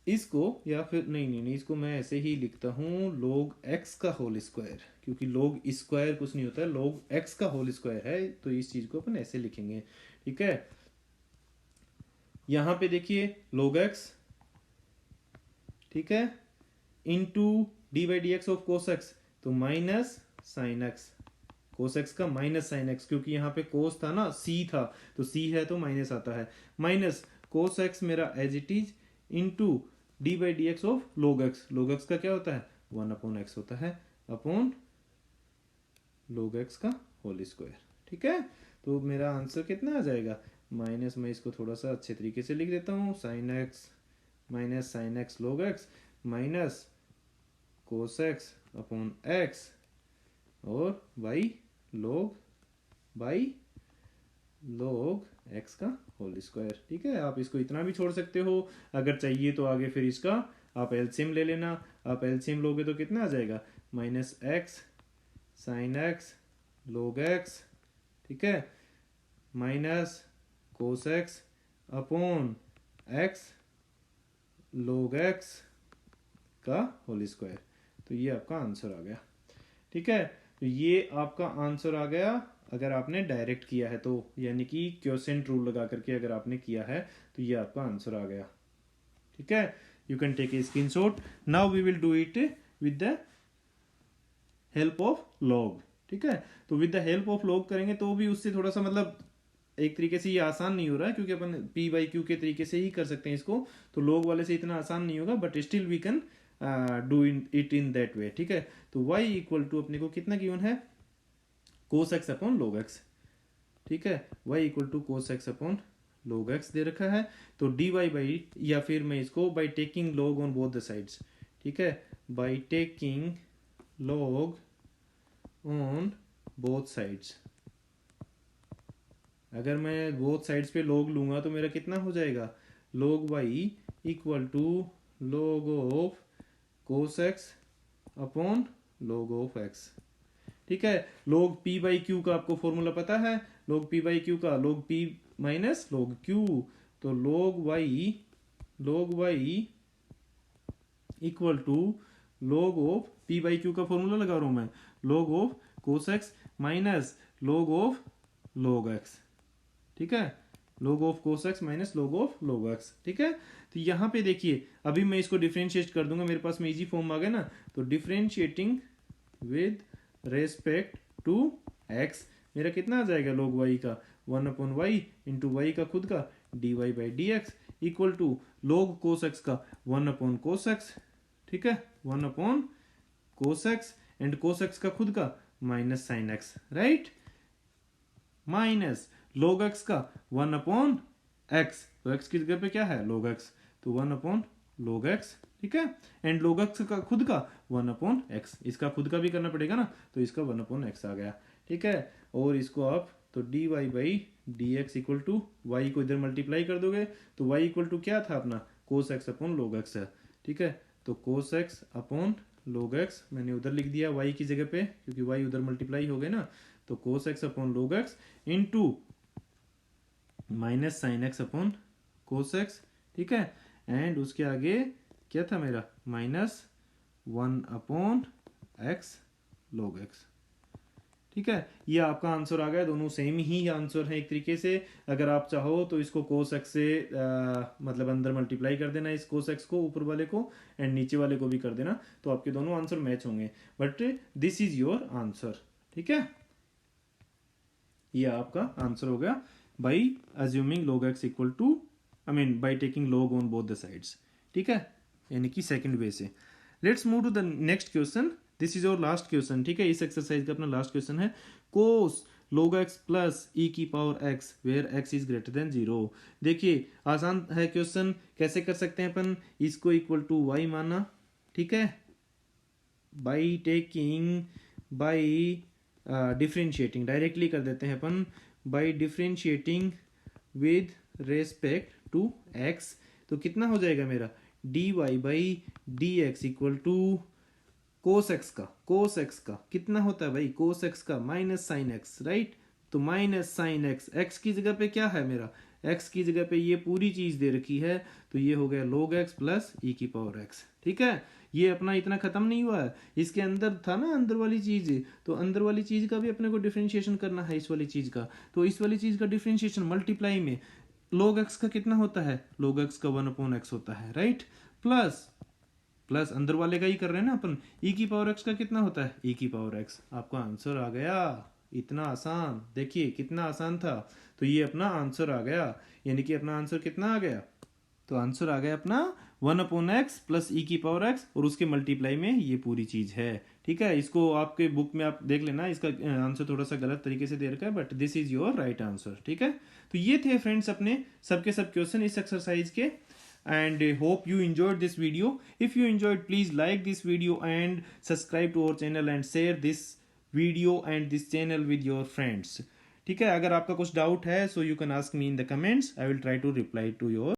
इसको या फिर नहीं, इसको मैं ऐसे ही लिखता हूँ log x का होल स्क्वायर, क्योंकि log स्क्वायर कुछ नहीं होता है, log x का होल स्क्वायर है, तो इस चीज को अपन ऐसे लिखेंगे। ठीक है, यहां पे देखिए log x, ठीक है, into dy/dx of cos x, तो minus sine x, cos x का माइनस साइन x, क्योंकि यहाँ पे cos था ना, c था, तो c है तो माइनस आता है, माइनस cos x मेरा as it is into dy/dx of log x। log x का क्या होता है 1/x होता है, अपॉन log x का होल स्क्वायर। ठीक है, तो मेरा आंसर कितना आ जाएगा, माइनस, मैं इसको थोड़ा सा अच्छे तरीके से लिख देता हूँ, sine x minus sine x log x minus cos x upon x और y log x का होल स्क्वायर। ठीक है, आप इसको इतना भी छोड़ सकते हो, अगर चाहिए तो आगे फिर इसका आप एलसीएम ले लेना। आप एलसीएम लोगे तो कितना आ जाएगा minus x sine x log x, ठीक है, minus cos x upon x log x का होल स्क्वायर। तो ये आपका आंसर आ गया। ठीक है, तो ये आपका आंसर आ गया अगर आपने डायरेक्ट किया है तो, यानी कि क्वोशिएंट रूल लगा करके अगर आपने किया है तो ये आपका आंसर आ गया। ठीक है, you can take a screenshot. Now we will do it with the help of log. ठीक है, तो with the help of log करेंगे तो भी उससे थोड़ा सा मतलब एक तरीके से ये आसान नहीं हो रहा है, क्योंकि अपन पी बाई क्यू के तरीके से ही कर सकते हैं इसको, तो लॉग वाले से इतना आसान नहीं होगा, but still we can do it in that way. ठीक है, तो y इक्वल टू अपने को कितना गिवन है, cos x upon log x. ठीक है, y equal to cos x upon log x दे रखा है, तो dy बाई, या फिर मैं इसको by taking log on both the sides. ठीक है, by taking log on both sides, अगर मैं बोथ साइड्स पे log लूंगा तो मेरा कितना हो जाएगा, log y equal to log of cos x upon log of x। ठीक है, log p बाई क्यू का आपको फॉर्मूला पता है, log p बाई क्यू का log p minus log q, तो log y equal to log of p by q का formula लगा रहा हूं मैं, log of cos x minus log of log x। ठीक है, log of cos x minus log of log x। ठीक है, तो यहाँ पे देखिए अभी मैं इसको डिफ्रेंशिएट कर दूंगा, मेरे पास में इजी फॉर्म आ गया ना, तो differentiating with respect to x मेरा कितना आ जाएगा, log y का 1 अपॉन y इंटू वाई का खुद का dy by d x equal to log cos x का 1 अपॉन कोस एक्स। ठीक है, 1 upon cos x and cos x का खुद का minus sine x, right, minus log x का 1 अपॉन x, तो x की जगह पे क्या है log x, तो 1 अपॉन log x। ठीक है, एंड log x का खुद का 1 अपॉन x, इसका खुद का भी करना पड़ेगा ना, तो इसका 1 अपॉन x आ गया। ठीक है, और इसको आप तो dy by d x equal to y को इधर मल्टीप्लाई कर दोगे, तो y इक्वल टू क्या था अपना, कोस एक्स अपॉन log x है। ठीक है, तो कोस एक्स अपॉन log x मैंने उधर लिख दिया y की जगह पे, क्योंकि y उधर मल्टीप्लाई हो गए ना, तो कोस x upon log x into minus sine x upon cos x. ठीक है, एंड उसके आगे क्या था मेरा, minus 1 upon x log x। ठीक है, ये आपका आंसर आ गया, दोनों सेम ही आंसर है एक तरीके से। अगर आप चाहो तो इसको कोस एक्स से मतलब अंदर मल्टीप्लाई कर देना इस कोस एक्स को, ऊपर वाले को, एंड नीचे वाले को भी कर देना, तो आपके दोनों आंसर मैच होंगे, but this is your answer. ठीक है, ये आपका आंसर हो गया by assuming log x equal to, I mean by taking log on both the sides। ठीक है, यानी कि सेकंड वे से। Let's move to the next question, this is और लास्ट क्वेश्चन। ठीक है, इस एक्सरसाइज का अपना लास्ट क्वेश्चन है, cos log x plus e की power x where x is greater than 0। देखिए आसान है क्वेश्चन, कैसे कर सकते हैं अपन, इसको इक्वल टू y माना, ठीक है, by taking by differentiating, directly कर देते हैं अपन, by differentiating with respect to x, तो कितना हो जाएगा मेरा, dy by d x equal to cos x का कितना होता है भाई, कोस एक्स का माइनस साइन एक्स, राइट, तो माइनस साइन एक्स, एक्स की जगह पे क्या है मेरा, एक्स की जगह पे ये पूरी चीज दे रखी है, तो ये हो गया log x प्लस ई की पावर x। ठीक है, ये अपना इतना खत्म नहीं हुआ है, इसके अंदर था ना अंदर वाली चीज, तो अंदर वाली चीज का भी अपने को डिफरेंशिएशन करना है इस वाली चीज का, तो इस वाली चीज का डिफरेंशिएशन मल्टीप्लाई में log x का कितना होता है, log x का 1 अपॉन x होता है, राइट, प्लस प्लस अंदर वाले का ही कर रहे हैं ना अपन, e की पावर x का कितना होता है, e की पावर x। आपका आंसर आ गया, इतना आसान, देखिए कितना आसान था, तो ये अपना आंसर आ गया, यानी कि अपना आंसर कितना आ गया, तो आंसर आ गया अपना 1 अपॉन एक्स प्लस ई की पावर एक्स, और उसके मल्टीप्लाई में ये पूरी चीज है। ठीक है, इसको आपके बुक में आप देख लेना, इसका आंसर थोड़ा सा गलत तरीके से दे रखा है, but this is your right answer. ठीक है, तो ये थे फ्रेंड्स अपने सबके सब क्वेश्चन इस एक्सरसाइज के, and hope you enjoyed this video. If you enjoyed, please like this video and subscribe to our channel and share this video and this channel with your friends. ठीक है, अगर आपका कुछ डाउट है so you can ask me in the comments, I will try to reply to your